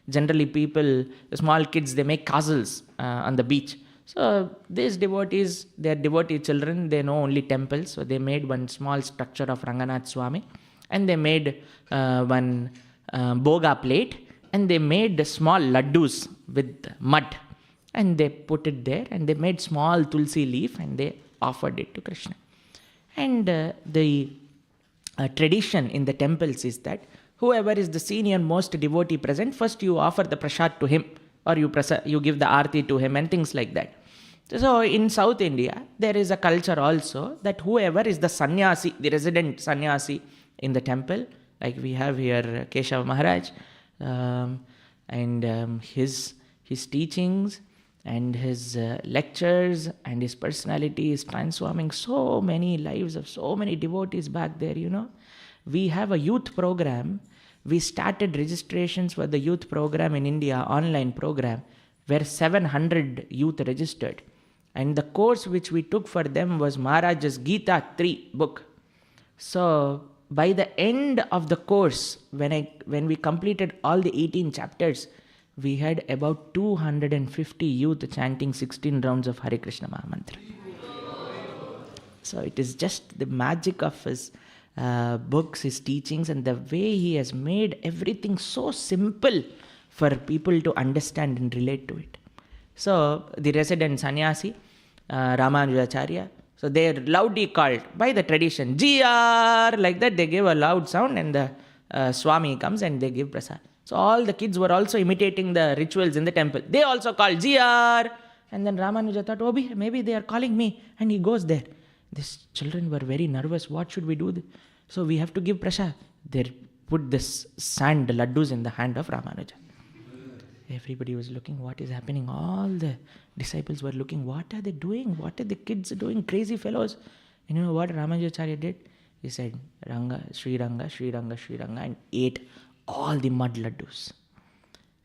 generally people, the small kids, they make castles on the beach. So these devotees, they are devotee children, they know only temples. So they made one small structure of Ranganath Swami and they made one boga plate and they made small laddus with mud and they put it there and they made small tulsi leaf and they offered it to Krishna. And the tradition in the temples is that whoever is the senior most devotee present, first you offer the prasad to him, or you give the aarti to him and things like that. So in South India, there is a culture also that whoever is the sannyasi, the resident sannyasi in the temple, like we have here Keshav Maharaj, and his teachings and his lectures and his personality is transforming so many lives of so many devotees back there, you know. We have a youth program. We started registrations for the youth program in India, online program, where 700 youth registered. And the course which we took for them was Maharaj's Gita 3 book. So by the end of the course, when we completed all the 18 chapters, we had about 250 youth chanting 16 rounds of Hare Krishna Mahamantra. So it is just the magic of his books, his teachings, and the way he has made everything so simple for people to understand and relate to it. So the resident sannyasi, Ramanujacharya, so they are loudly called by the tradition, GR, like that they give a loud sound, and the Swami comes and they give prasad. So all the kids were also imitating the rituals in the temple. They also called GR. And then Ramanuja thought, oh, maybe they are calling me. And he goes there. These children were very nervous. What should we do? So we have to give prasad. They put this sand laddus in the hand of Ramanuja. Everybody was looking, what is happening? All the disciples were looking, what are they doing? What are the kids doing? Crazy fellows. You know what Ramanujacharya did? He said, Ranga, Sri Ranga, Sri Ranga, Sri Ranga, and ate all the mud laddus.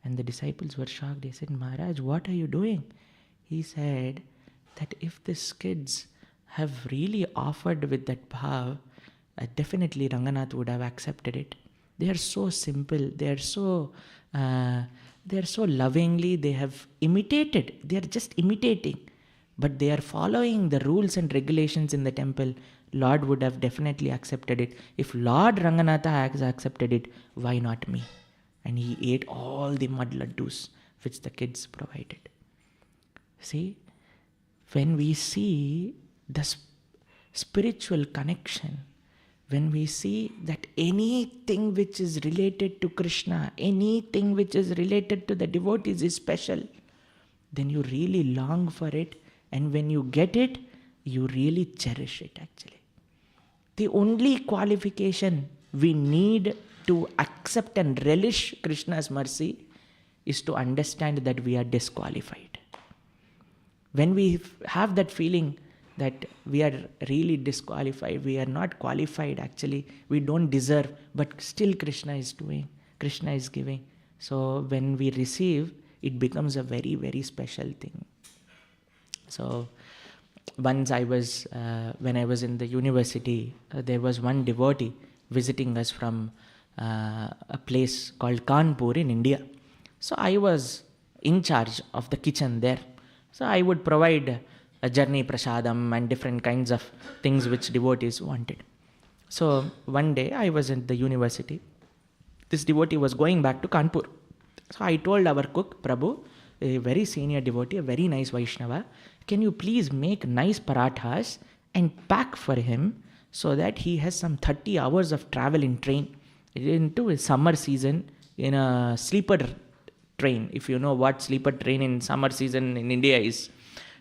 And the disciples were shocked. They said, Maharaj, what are you doing? He said that if these kids have really offered with that bhav, definitely Ranganath would have accepted it. They are so simple. They are so lovingly, they have imitated. They are just imitating. But they are following the rules and regulations in the temple. Lord would have definitely accepted it. If Lord Ranganatha has accepted it, why not me? And he ate all the mud laddus which the kids provided. See, when we see the spiritual connection, when we see that anything which is related to Krishna, anything which is related to the devotees is special, then you really long for it, and when you get it, you really cherish it actually. The only qualification we need to accept and relish Krishna's mercy is to understand that we are disqualified. When we have that feeling that we are really disqualified, we are not qualified actually, we don't deserve, but still Krishna is doing, Krishna is giving. So when we receive, it becomes a very, very special thing. So once when I was in the university, there was one devotee visiting us from a place called Kanpur in India. So I was in charge of the kitchen there. So I would provide a journey prasadam and different kinds of things which devotees wanted. So one day I was in the university. This devotee was going back to Kanpur. So I told our cook, Prabhu, a very senior devotee, a very nice Vaishnava, can you please make nice parathas and pack for him so that he has some 30 hours of travel in train into a summer season in a sleeper train, if you know what sleeper train in summer season in India is.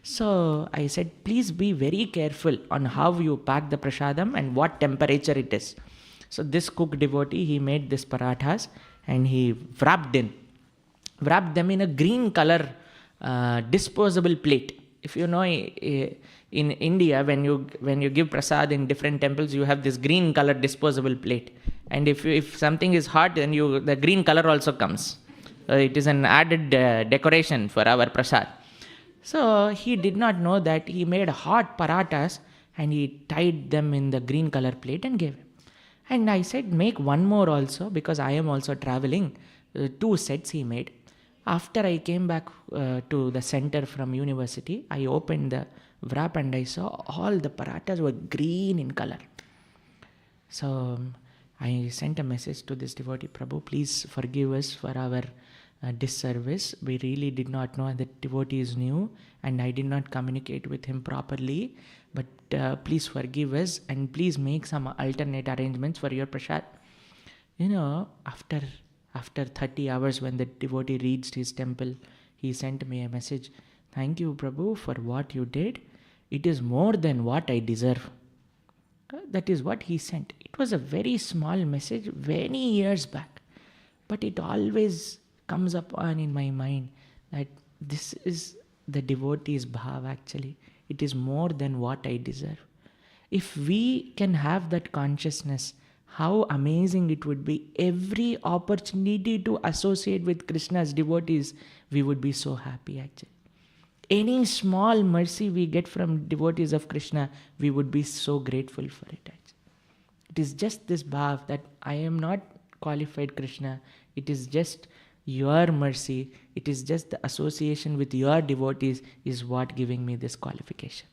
So I said, please be very careful on how you pack the prasadam and what temperature it is. So this cook devotee, he made this parathas and he wrapped them in a green color disposable plate. If you know, in India, when you give prasad in different temples, you have this green color disposable plate. And if something is hot, then the green color also comes. It is an added decoration for our prasad. So he did not know that. He made hot parathas and he tied them in the green color plate and gave him. And I said, make one more also, because I am also traveling. 2 sets he made. After I came back to the center from university, I opened the wrap and I saw all the parathas were green in color. So I sent a message to this devotee, Prabhu, please forgive us for our disservice. We really did not know that devotee is new and I did not communicate with him properly. But please forgive us and please make some alternate arrangements for your prasad. You know, after 30 hours when the devotee reached his temple, he sent me a message. Thank you, Prabhu, for what you did. It is more than what I deserve. That is what he sent. It was a very small message many years back. But it always comes upon in my mind that this is the devotee's bhav actually. It is more than what I deserve. If we can have that consciousness, how amazing it would be. Every opportunity to associate with Krishna's devotees, we would be so happy actually. Any small mercy we get from devotees of Krishna, we would be so grateful for it actually. It is just this bhav that I am not qualified Krishna. It is just your mercy. It is just the association with your devotees is what giving me this qualification.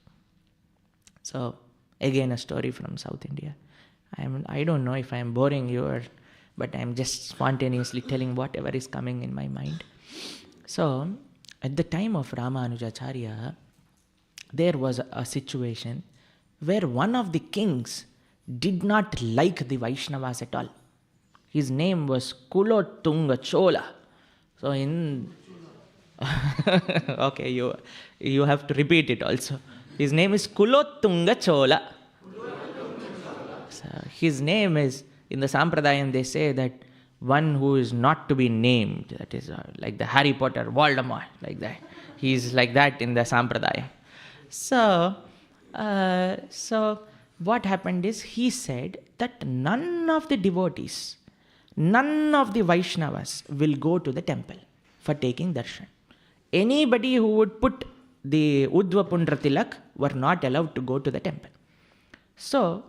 So again, a story from South India. I don't know if I am boring you or but I'm just spontaneously telling whatever is coming in my mind. So, at the time of Ramanujacharya, there was a situation where one of the kings did not like the Vaishnavas at all. His name was Kulotunga Chola. So okay, you have to repeat it also. His name is Kulotunga Chola. So his name is, in the Sampradayam they say that one who is not to be named, that is like the Harry Potter, Voldemort, like that. He is like that in the Sampradayam. So what happened is, he said that none of the devotees, none of the Vaishnavas will go to the temple for taking darshan. Anybody who would put the Udva Pundra Tilak were not allowed to go to the temple. So,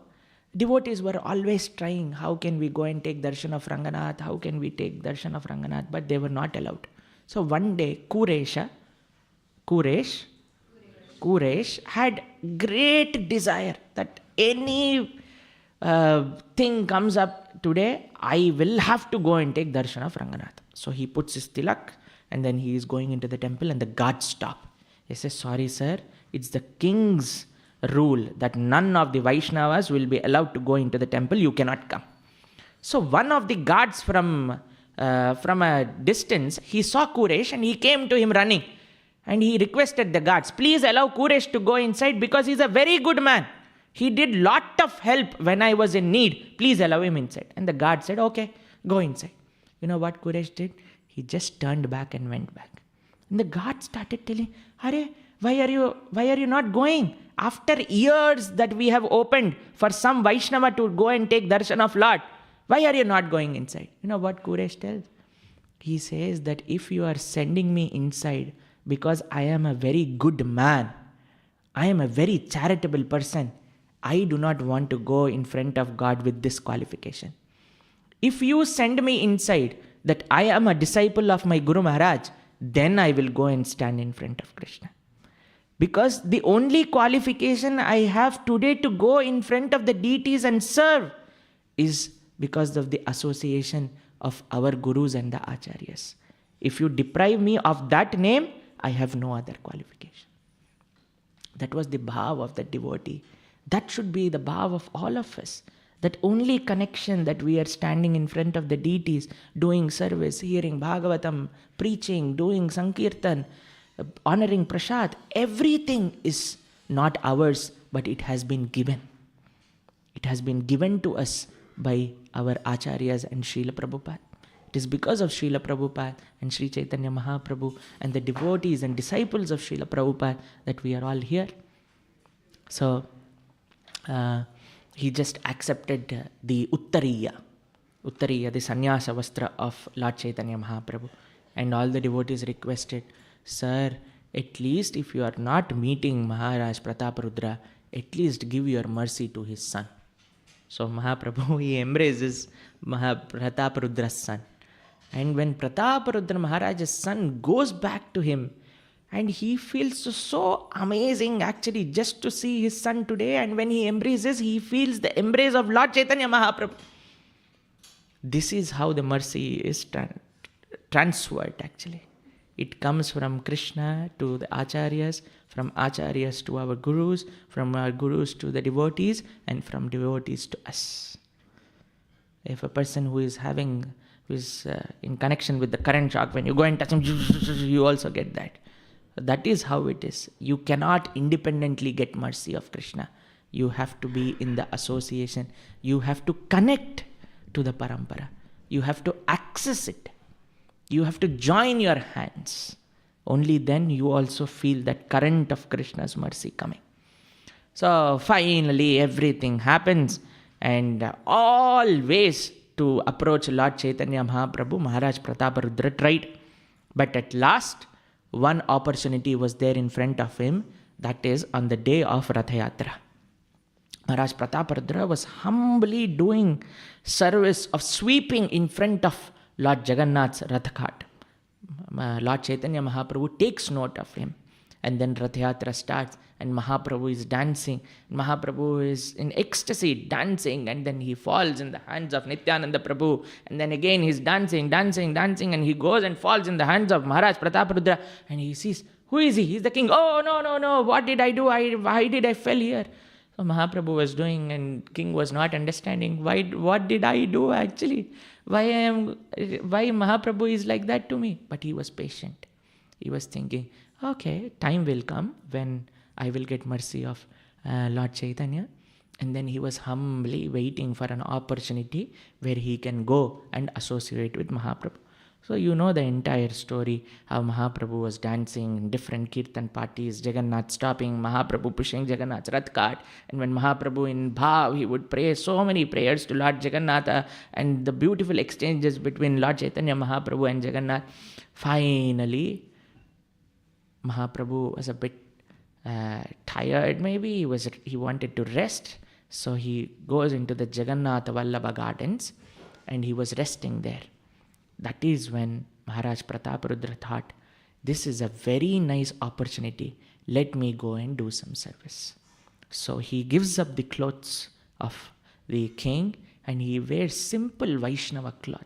devotees were always trying, how can we go and take darshan of Ranganath, how can we take darshan of Ranganath, but they were not allowed. So one day, Kuresh had great desire that any thing comes up today, I will have to go and take darshan of Ranganath. So he puts his tilak and then he is going into the temple and the guards stop. He says, sorry sir, it's the king's rule that none of the Vaishnavas will be allowed to go into the temple, you cannot come. So one of the guards from a distance, he saw Kuresh and he came to him running. And he requested the guards, please allow Kuresh to go inside because he's a very good man. He did lot of help when I was in need. Please allow him inside. And the guard said, okay, go inside. You know what Kuresh did? He just turned back and went back. And the guard started telling, Hare, why are you not going? After years that we have opened for some Vaishnava to go and take darshan of Lord, why are you not going inside? You know what Kuresh tells? He says that if you are sending me inside because I am a very good man, I am a very charitable person, I do not want to go in front of God with this qualification. If you send me inside that I am a disciple of my Guru Maharaj, then I will go and stand in front of Krishna. Because the only qualification I have today to go in front of the deities and serve is because of the association of our Gurus and the Acharyas. If you deprive me of that name, I have no other qualification. That was the bhav of the devotee. That should be the bhav of all of us. That only connection that we are standing in front of the deities, doing service, hearing Bhagavatam, preaching, doing Sankirtan, honoring Prasad, everything is not ours, but it has been given. It has been given to us by our Acharyas and Srila Prabhupada. It is because of Srila Prabhupada and Sri Chaitanya Mahaprabhu and the devotees and disciples of Srila Prabhupada that we are all here. So, he just accepted the Uttariya, the sannyasa vastra of Lord Chaitanya Mahaprabhu. And all the devotees requested, sir, at least if you are not meeting Maharaj Prataparudra, at least give your mercy to his son. So Mahaprabhu, he embraces Prataparudra's son. And when Prataparudra Maharaj's son goes back to him, and he feels so amazing actually just to see his son today, and when he embraces, he feels the embrace of Lord Chaitanya Mahaprabhu. This is how the mercy is transferred actually. It comes from Krishna to the Acharyas, from Acharyas to our Gurus, from our Gurus to the devotees, and from devotees to us. If a person who is in connection with the current shock, when you go and touch him, you also get that. That is how it is. You cannot independently get mercy of Krishna. You have to be in the association. You have to connect to the parampara. You have to access it. You have to join your hands. Only then you also feel that current of Krishna's mercy coming. So finally everything happens, and all ways to approach Lord Chaitanya Mahaprabhu, Maharaj Prataparudra tried. But at last, one opportunity was there in front of him, that is on the day of Ratha Yatra. Maharaj Prataparudra was humbly doing service of sweeping in front of Lord Jagannath's Ratha Ghat. Lord Chaitanya Mahaprabhu takes note of him And then Rath Yatra starts and Mahaprabhu is dancing. Mahaprabhu is in ecstasy, dancing, and then he falls in the hands of Nityananda Prabhu. And then again he's dancing, and he goes and falls in the hands of Maharaj Prataparudra. And he sees, who is he? He's the king. Oh, no, what did I do? Why did I fell here? So Mahaprabhu was doing, and king was not understanding. What did I do actually? Why Mahaprabhu is like that to me? But he was patient. He was thinking, okay, time will come when I will get mercy of Lord Chaitanya. And then he was humbly waiting for an opportunity where he can go and associate with Mahaprabhu. So you know the entire story, how Mahaprabhu was dancing in different kirtan parties, Jagannath stopping, Mahaprabhu pushing Jagannath's Rath cart. And when Mahaprabhu in Bhav, he would pray so many prayers to Lord Jagannatha, and the beautiful exchanges between Lord Chaitanya Mahaprabhu and Jagannath. Finally, Mahaprabhu was a bit tired maybe, he wanted to rest. So he goes into the Jagannatha Vallabha gardens and he was resting there. That is when Maharaj Prataparudra thought, this is a very nice opportunity. Let me go and do some service. So he gives up the clothes of the king and he wears simple Vaishnava cloth.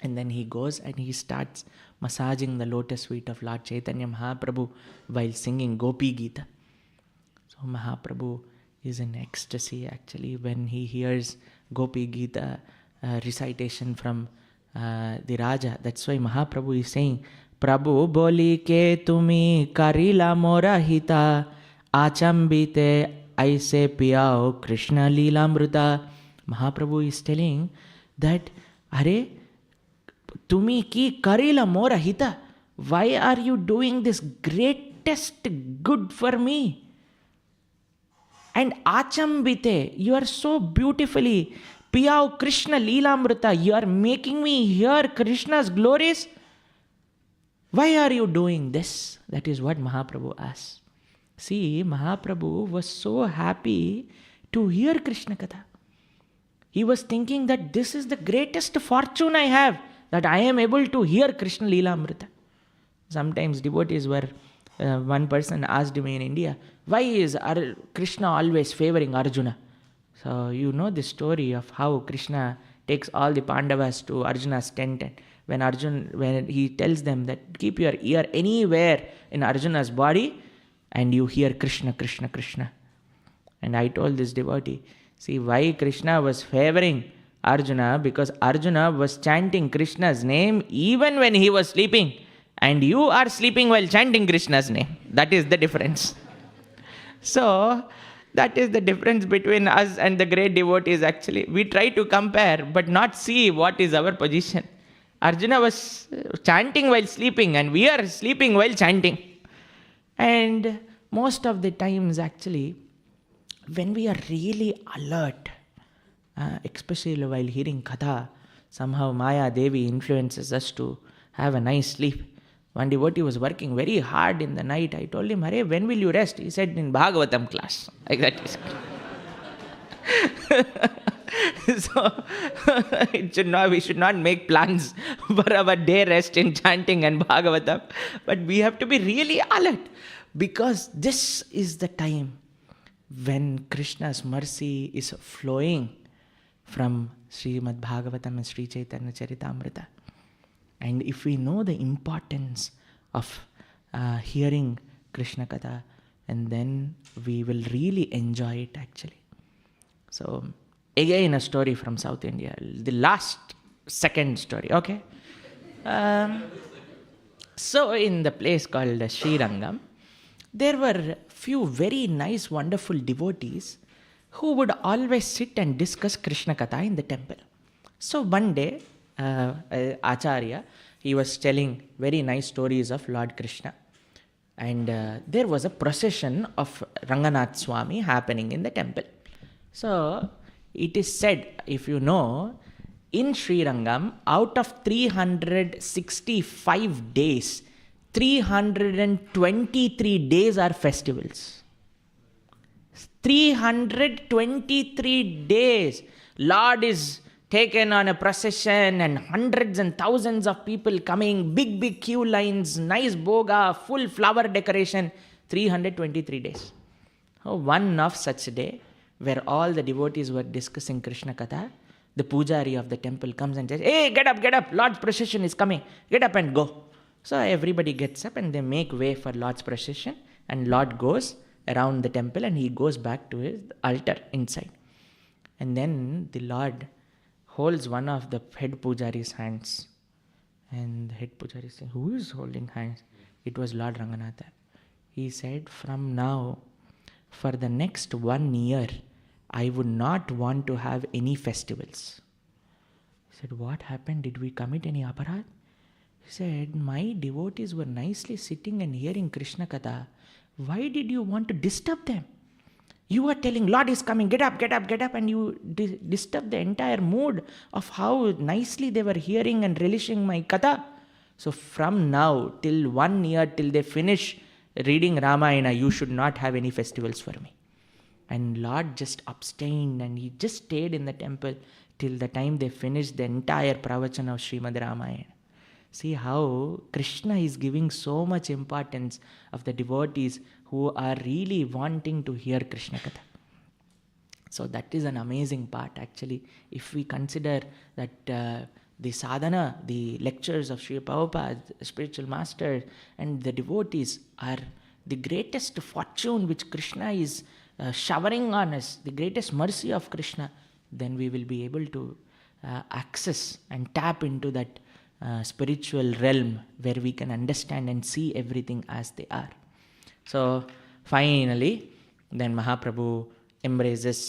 And then he goes and he starts massaging the lotus feet of Lord Chaitanya Mahaprabhu while singing Gopi Gita. So Mahaprabhu is in ecstasy actually when he hears Gopi Gita recitation from the Raja. That's why Mahaprabhu is saying, Prabhu boli ke tumi karila mora hita achambite aise piyao Krishna Lilamruta. Mahaprabhu is telling that, Are, tumi ki karila mora hita. Why are you doing this greatest good for me? And achambite, you are so beautifully Piyao Krishna Lilamruta, you are making me hear Krishna's glories. Why are you doing this? That is what Mahaprabhu asks. See, Mahaprabhu was so happy to hear Krishna Katha. He was thinking that this is the greatest fortune I have, that I am able to hear Krishna Lilamruta. Sometimes devotees were, one person asked me in India, why is Krishna always favoring Arjuna? So you know the story of how Krishna takes all the Pandavas to Arjuna's tent, and when he tells them that keep your ear anywhere in Arjuna's body and you hear Krishna, Krishna, Krishna. And I told this devotee, see why Krishna was favoring Arjuna, because Arjuna was chanting Krishna's name even when he was sleeping, and you are sleeping while chanting Krishna's name. That is the difference. So that is the difference between us and the great devotees actually. We try to compare but not see what is our position. Arjuna was chanting while sleeping and we are sleeping while chanting. And most of the times actually, when we are really alert, especially while hearing Katha, somehow Maya Devi influences us to have a nice sleep. One devotee was working very hard in the night. I told him, Hare, when will you rest? He said, in Bhagavatam class. Like that he said. So we should not make plans for our day rest in chanting and Bhagavatam. But we have to be really alert, because this is the time when Krishna's mercy is flowing from Srimad Bhagavatam and Sri Caitanya-Caritāmṛta. And if we know the importance of hearing Krishna Katha, and then we will really enjoy it actually. So again a story from South India, the second story, okay. So in the place called Srirangam, there were few very nice, wonderful devotees who would always sit and discuss Krishna Katha in the temple. So one day, Acharya, he was telling very nice stories of Lord Krishna. And there was a procession of Ranganath Swami happening in the temple. So it is said, if you know, in Srirangam, out of 365 days, 323 days are festivals. 323 days. Lord is taken on a procession, and hundreds and thousands of people coming, big queue lines, nice boga, full flower decoration, 323 days. Oh, one of such a day where all the devotees were discussing Krishna Katha, the pujari of the temple comes and says, "Hey, get up, Lord's procession is coming, get up and go." So everybody gets up and they make way for Lord's procession, and Lord goes around the temple and he goes back to his altar inside. And then the Lord holds one of the head pujari's hands. And the head pujari said, "Who is holding hands?" It was Lord Ranganatha. He said, "From now, for the next 1 year, I would not want to have any festivals." He said, "What happened? Did we commit any aparadh?" He said, "My devotees were nicely sitting and hearing Krishna Katha. Why did you want to disturb them? You were telling, Lord is coming, get up, and you disturb the entire mood of how nicely they were hearing and relishing my Katha. So from now till 1 year, till they finish reading Ramayana, you should not have any festivals for me." And Lord just abstained and he just stayed in the temple till the time they finished the entire pravachana of Srimad Ramayana. See how Krishna is giving so much importance of the devotees who are really wanting to hear Krishna Katha. So that is an amazing part actually. If we consider that the sadhana, the lectures of Sri Prabhupada, the spiritual masters and the devotees are the greatest fortune which Krishna is showering on us, the greatest mercy of Krishna, then we will be able to access and tap into that spiritual realm where we can understand and see everything as they are. So finally, then Mahaprabhu embraces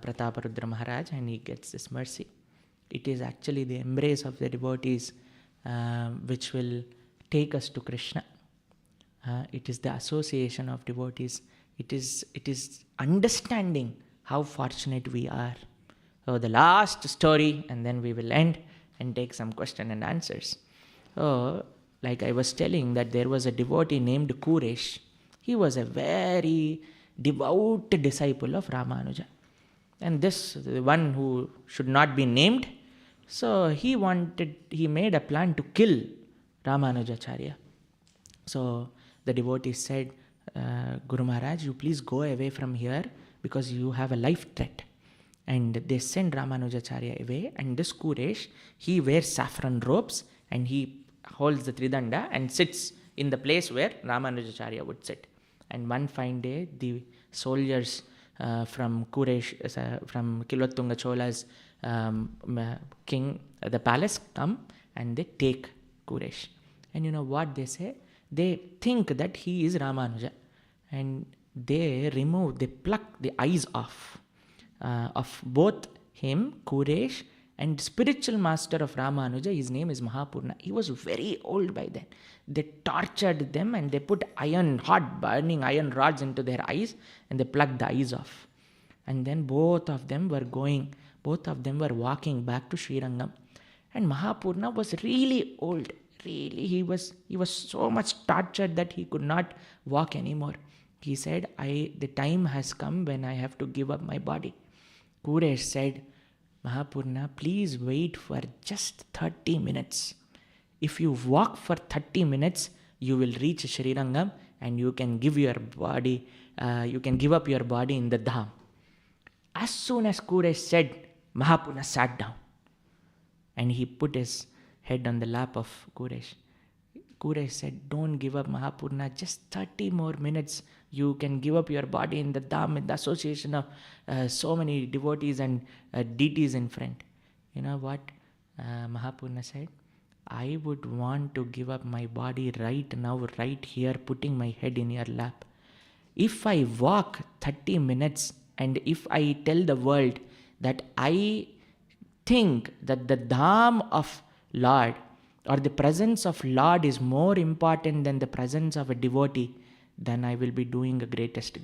Prataparudra Maharaj and he gets this mercy. It is actually the embrace of the devotees which will take us to Krishna. It is the association of devotees. It is understanding how fortunate we are. So the last story, and then we will end and take some question and answers. So, like I was telling, that there was a devotee named Kuresh. He was a very devout disciple of Ramanuja. And this, the one who should not be named, so he made a plan to kill Ramanujacharya. So the devotee said, "Guru Maharaj, you please go away from here because you have a life threat." And they send Ramanujacharya away, and this Kuresh, he wears saffron robes and he holds the Tridanda and sits in the place where Ramanujacharya would sit. And one fine day, the soldiers from Kuresh, from Kilottunga Chola's king, the palace, come and they take Kuresh. And you know what they say? They think that he is Ramanuja, and they pluck the eyes off of both him, Kuresh, and spiritual master of Ramanuja. His name is Mahapurna. He was very old by then. They tortured them and they put hot burning iron rods into their eyes and they plucked the eyes off. And then both of them were walking back to Srirangam. And Mahapurna was really old. Really, he was so much tortured that he could not walk anymore. He said, the time has come when I have to give up my body. Kuresh said, "Mahapurna, please wait for just 30 minutes. If you walk for 30 minutes, you will reach Srirangam and you can give your body, you can give up your body in the dham." As soon as Kuresh said, Mahapurna sat down and he put his head on the lap of Kuresh. Kuresh said, "Don't give up, Mahapurna, just 30 more minutes. You can give up your body in the dham, in the association of so many devotees and deities in front." You know what Mahapurna said? "I would want to give up my body right now, right here, putting my head in your lap. If I walk 30 minutes and if I tell the world that I think that the dham of Lord or the presence of Lord is more important than the presence of a devotee, then I will be doing a greatest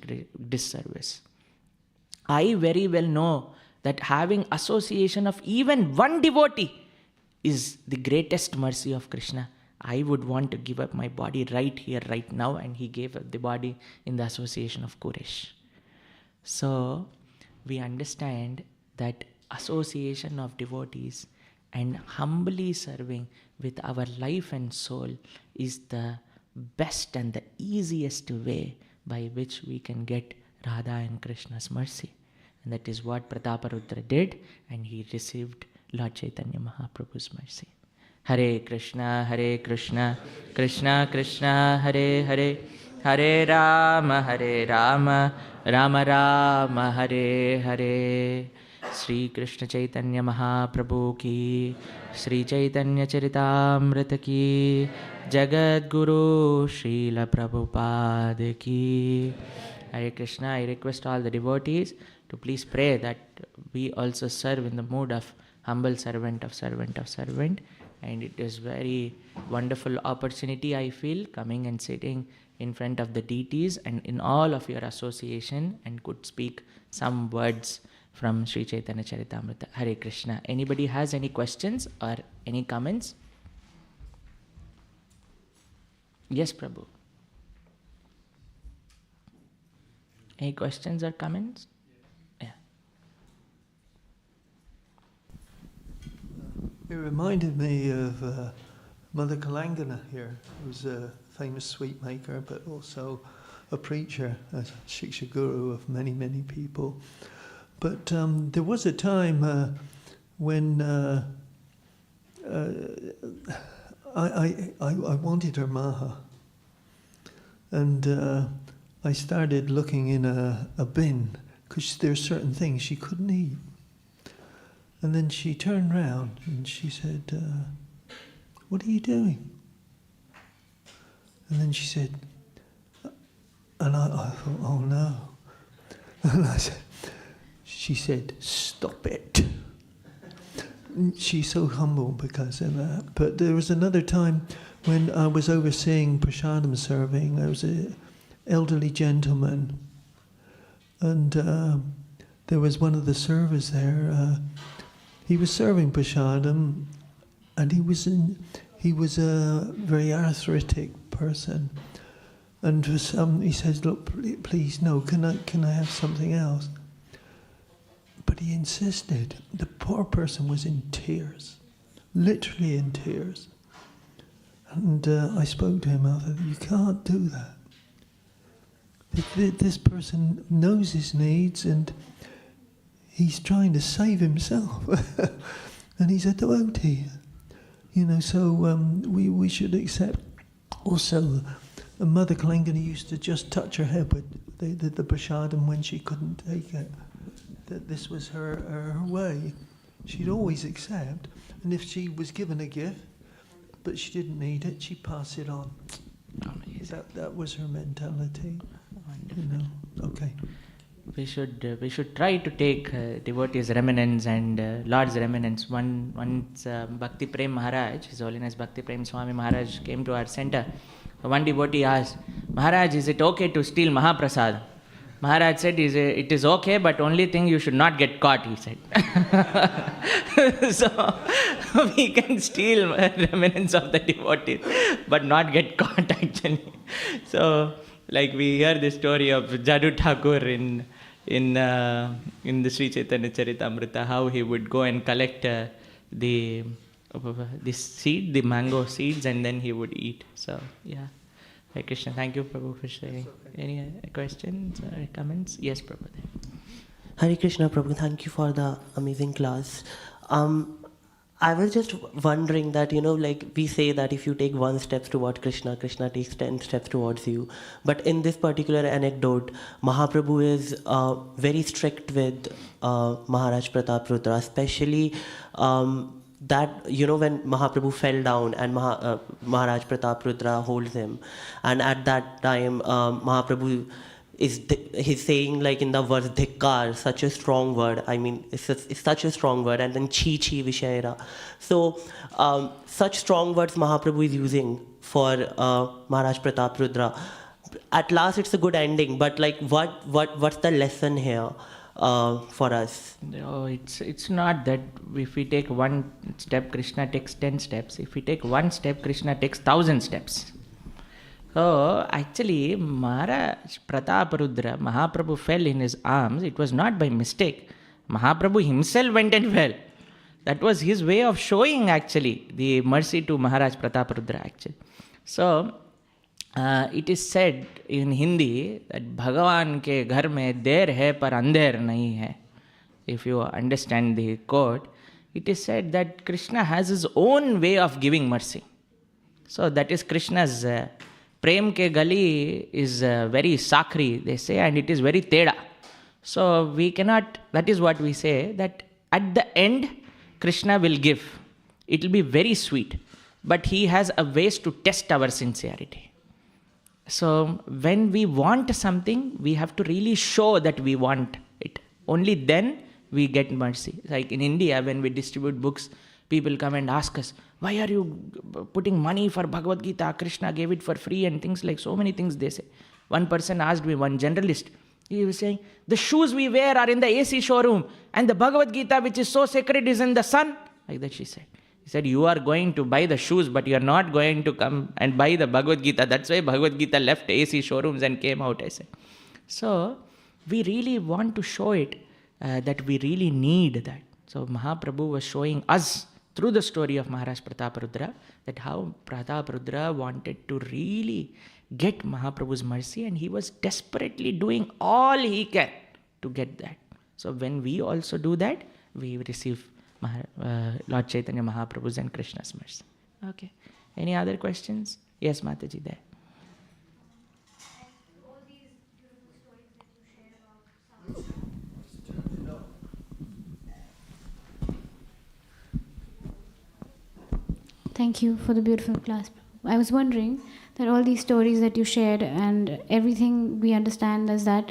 disservice. I very well know that having association of even one devotee is the greatest mercy of Krishna. I would want to give up my body right here, right now." And he gave up the body in the association of Kuresh. So we understand that association of devotees and humbly serving with our life and soul is the best and the easiest way by which we can get Radha and Krishna's mercy. And that is what Prataparudra did, and he received Lord Chaitanya Mahaprabhu's mercy. Hare Krishna, Krishna Krishna, Hare Hare, Hare Rama, Rama Rama, Hare Hare. Sri Krishna Chaitanya Mahaprabhu ki, Sri Caitanya-Caritāmṛta ki, Jagat Guru Srila Prabhupada ki. Hare Krishna. I request all the devotees to please pray that we also serve in the mood of humble servant of servant of servant. And it is very wonderful opportunity, I feel, coming and sitting in front of the deities and in all of your association, and could speak some words from Sri Caitanya-Caritāmṛta. Hare Krishna. Anybody has any questions or any comments? Yes, Prabhu. Any questions or comments? Yeah. It reminded me of Mother Kalangana here, who was a famous sweet maker, but also a preacher, a Shiksha Guru of many, many people. But there was a time when I wanted her maha, and I started looking in a bin, because there are certain things she couldn't eat. And then she turned round and she said, "What are you doing?" And then she said, and I thought, oh no. And she said, "Stop it." She's so humble because of that. But there was another time when I was overseeing prasadam serving. There was an elderly gentleman, and there was one of the servers there. He was serving prasadam, and he was a very arthritic person. And he says, "Look, please, no, can I have something else?" But he insisted. The poor person was in tears, literally in tears. And I spoke to him. I said, "You can't do that. This person knows his needs, and he's trying to save himself." And he's a devotee, so we should accept. Also, Mother Kalangana used to just touch her head with the prasadam when she couldn't take it. That this was her way. She'd always accept, and if she was given a gift, but she didn't need it, she'd pass it on. That was her mentality. Wonderful. Okay. We should try to take devotees' remnants and Lord's remnants. Once Bhakti Prem Maharaj, His Holiness Bhakti Prem Swami Maharaj, came to our center. One devotee asked, "Maharaj, is it okay to steal Mahaprasad?" Maharaj said, "It is okay, but only thing you should not get caught," he said. So we can steal remnants of the devotees, but not get caught actually. So like we hear the story of Jadu Thakur in the Sri Caitanya-Caritāmṛta, how he would go and collect the mango seeds, and then he would eat. So yeah. Hare Krishna. Thank you, Prabhu, for sharing. Any questions or comments? Yes, Prabhu. Hare Krishna, Prabhu. Thank you for the amazing class. I was just wondering that, like we say that if you take 1 step towards Krishna, Krishna takes 10 steps towards you. But in this particular anecdote, Mahaprabhu is very strict with Maharaj Prataparudra, especially that, when Mahaprabhu fell down and Maharaj Prataparudra holds him. And at that time, Mahaprabhu he's saying, like in the verse Dhikkar, such a strong word. I mean, it's such a strong word. And then Chi Chi Vishaira. So such strong words Mahaprabhu is using for Maharaj Prataparudra. At last, it's a good ending. But like, what's the lesson here for us? No, it's not that if we take 1 step, Krishna takes 10 steps. If we take 1 step, Krishna takes 1,000 steps. So actually, Maharaj Prataparudra, Mahaprabhu fell in his arms. It was not by mistake. Mahaprabhu himself went and fell. That was his way of showing actually the mercy to Maharaj Prataparudra actually. So, it is said in Hindi that Bhagavan ke ghar mein der hai par andher nahi hai. If you understand the quote, it is said that Krishna has his own way of giving mercy. So that is Krishna's prem ke gali is very sakri, they say, and it is very teda. So we cannot, that is what we say, that at the end Krishna will give. It will be very sweet, but he has a ways to test our sincerity. So when we want something, we have to really show that we want it. Only then we get mercy. Like in India, when we distribute books, people come and ask us, why are you putting money for Bhagavad Gita? Krishna gave it for free and things like so many things they say. One person asked me, one generalist, he was saying, the shoes we wear are in the AC showroom and the Bhagavad Gita, which is so sacred, is in the sun. Like that she said. He said, you are going to buy the shoes, but you are not going to come and buy the Bhagavad Gita. That's why Bhagavad Gita left AC showrooms and came out, I said. So, we really want to show it that we really need that. So, Mahaprabhu was showing us through the story of Maharaj Prataparudra that how Prataparudra wanted to really get Mahaprabhu's mercy, and he was desperately doing all he can to get that. So, when we also do that, we receive Lord Chaitanya Mahaprabhu's and Krishna's mercy. Okay. Any other questions? Yes, Mataji, there. And all these beautiful stories that you share about Thank you for the beautiful class. I was wondering that all these stories that you shared and everything we understand is that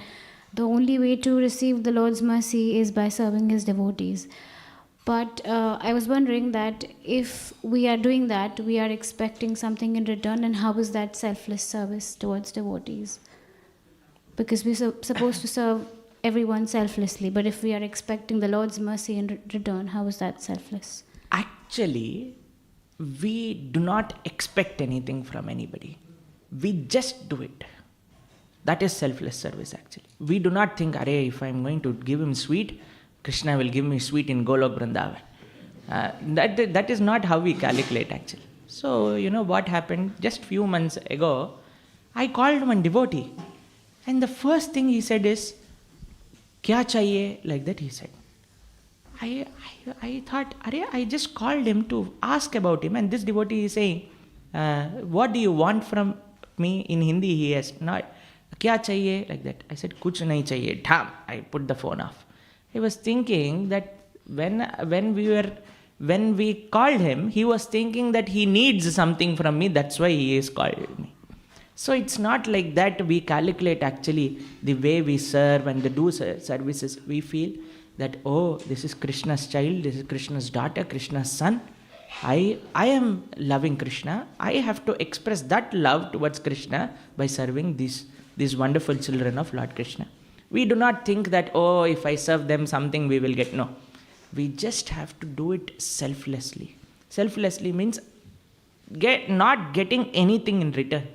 the only way to receive the Lord's mercy is by serving His devotees. But I was wondering that if we are doing that, we are expecting something in return, and how is that selfless service towards devotees? Because we're supposed to serve everyone selflessly, but if we are expecting the Lord's mercy in return, how is that selfless? Actually, we do not expect anything from anybody. We just do it. That is selfless service actually. We do not think, Arey, if I am going to give him sweet, Krishna will give me sweet in Golok Vrindavan. That is not how we calculate actually. So, you know what happened? Just few months ago, I called one devotee. And the first thing he said is, Kya chahiye? Like that he said. I thought, Arey, I just called him to ask about him. And this devotee is saying, what do you want from me? In Hindi he asked, not, Kya chahiye? Like that. I said, Kuch nahi chahiye. Dham! I put the phone off. I was thinking that when we called him, he was thinking that he needs something from me, that's why he is called me. So it's not like that we calculate actually the way we serve and the do services. We feel that, oh, this is Krishna's child, this is Krishna's daughter, Krishna's son. I am loving Krishna. I have to express that love towards Krishna by serving these wonderful children of Lord Krishna. We do not think that, oh, if I serve them something we will get. No. We just have to do it selflessly. Selflessly means not getting anything in return,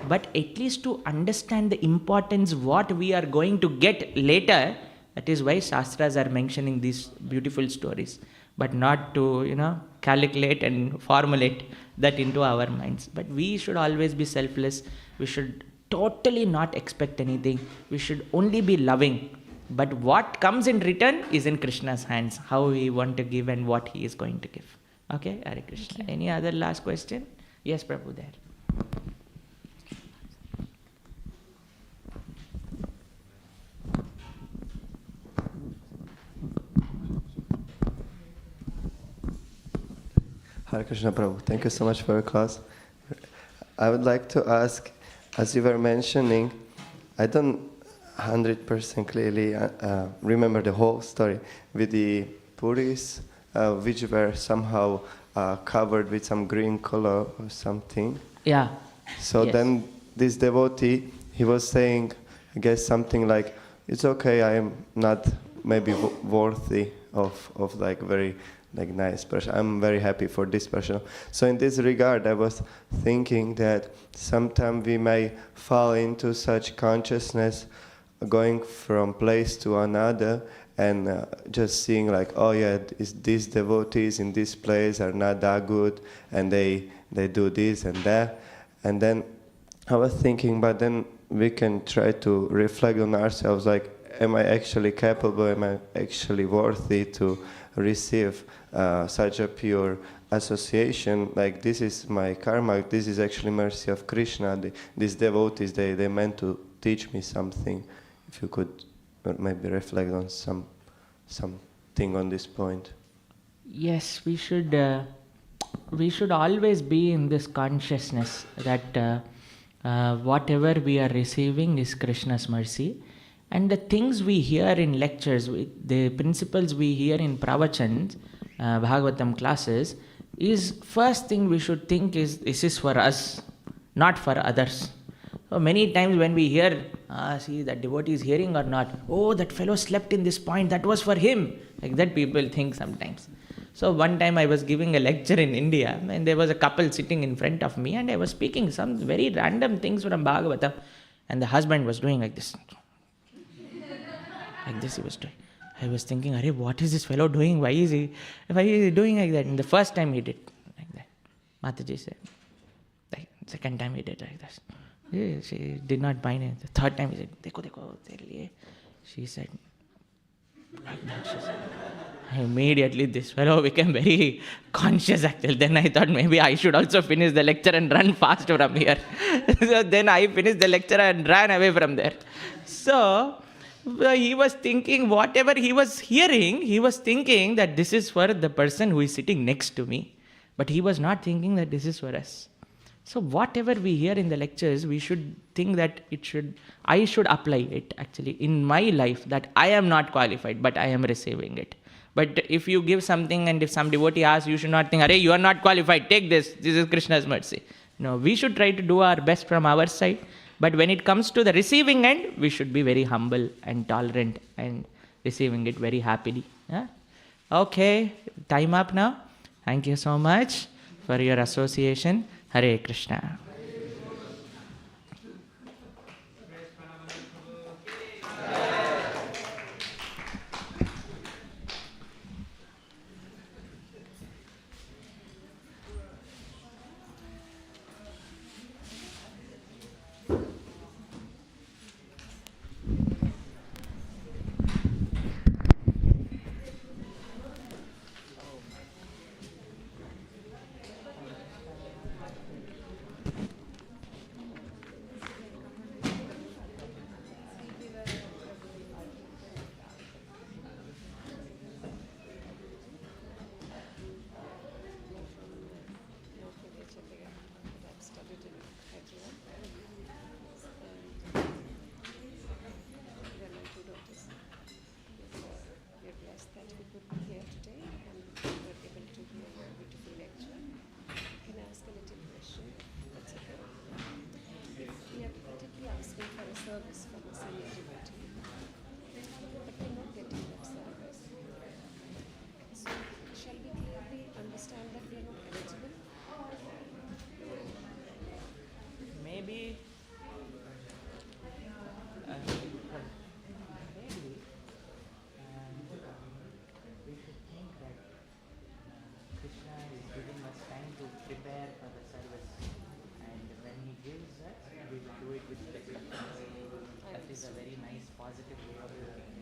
but at least to understand the importance what we are going to get later. That is why Shastras are mentioning these beautiful stories, but not to, calculate and formulate that into our minds. But we should always be selfless. We should totally not expect anything. We should only be loving. But what comes in return is in Krishna's hands, how we want to give and what he is going to give. Okay, Hare Krishna. Any other last question? Yes, Prabhu, there. Hare Krishna Prabhu, thank you so much for your class. I would like to ask, as you were mentioning, I don't 100% clearly remember the whole story with the puris, which were somehow covered with some green color or something. Yeah. So yes. Then this devotee, he was saying, I guess something like, it's okay, I am not maybe worthy of like very nice person. I'm very happy for this person. So in this regard, I was thinking that sometimes we may fall into such consciousness going from place to another and just seeing like, oh yeah, these devotees in this place are not that good, and they do this and that. And then I was thinking, but then we can try to reflect on ourselves, like, am I actually capable, am I actually worthy to receive such a pure association? Like, this is my karma, this is actually mercy of Krishna. These devotees, they meant to teach me something. If you could maybe reflect on something on this point. Yes, we should always be in this consciousness that whatever we are receiving is Krishna's mercy. And the things we hear in lectures, the principles we hear in pravachans, Bhagavatam classes, is first thing we should think is, this is for us, not for others. So many times when we hear, see that devotee is hearing or not, oh, that fellow slept in this point, that was for him. Like that people think sometimes. So one time I was giving a lecture in India, and there was a couple sitting in front of me, and I was speaking some very random things from Bhagavatam, and the husband was doing like this. Like this he was doing. I was thinking, Arey, what is this fellow doing? Why is he doing like that? And the first time he did like that. Mataji said. Like, second time he did like this. She did not mind it. The third time he said, Dekho, tere liye. She said, like that, she said. Immediately this fellow became very conscious actually. Then I thought maybe I should also finish the lecture and run fast from here. So then I finished the lecture and ran away from there. So he was thinking, whatever he was hearing, he was thinking that this is for the person who is sitting next to me. But he was not thinking that this is for us. So whatever we hear in the lectures, we should think that I should apply it actually in my life, that I am not qualified, but I am receiving it. But if you give something and if some devotee asks, you should not think, Arey, you are not qualified, take this is Krishna's mercy. No, we should try to do our best from our side. But when it comes to the receiving end, we should be very humble and tolerant and receiving it very happily. Yeah? Okay, time up now. Thank you so much for your association. Hare Krishna. Maybe we should think that Krishna is giving us time to prepare for the service, and when he gives us, we will do it with pleasure. That is a very nice positive way of looking.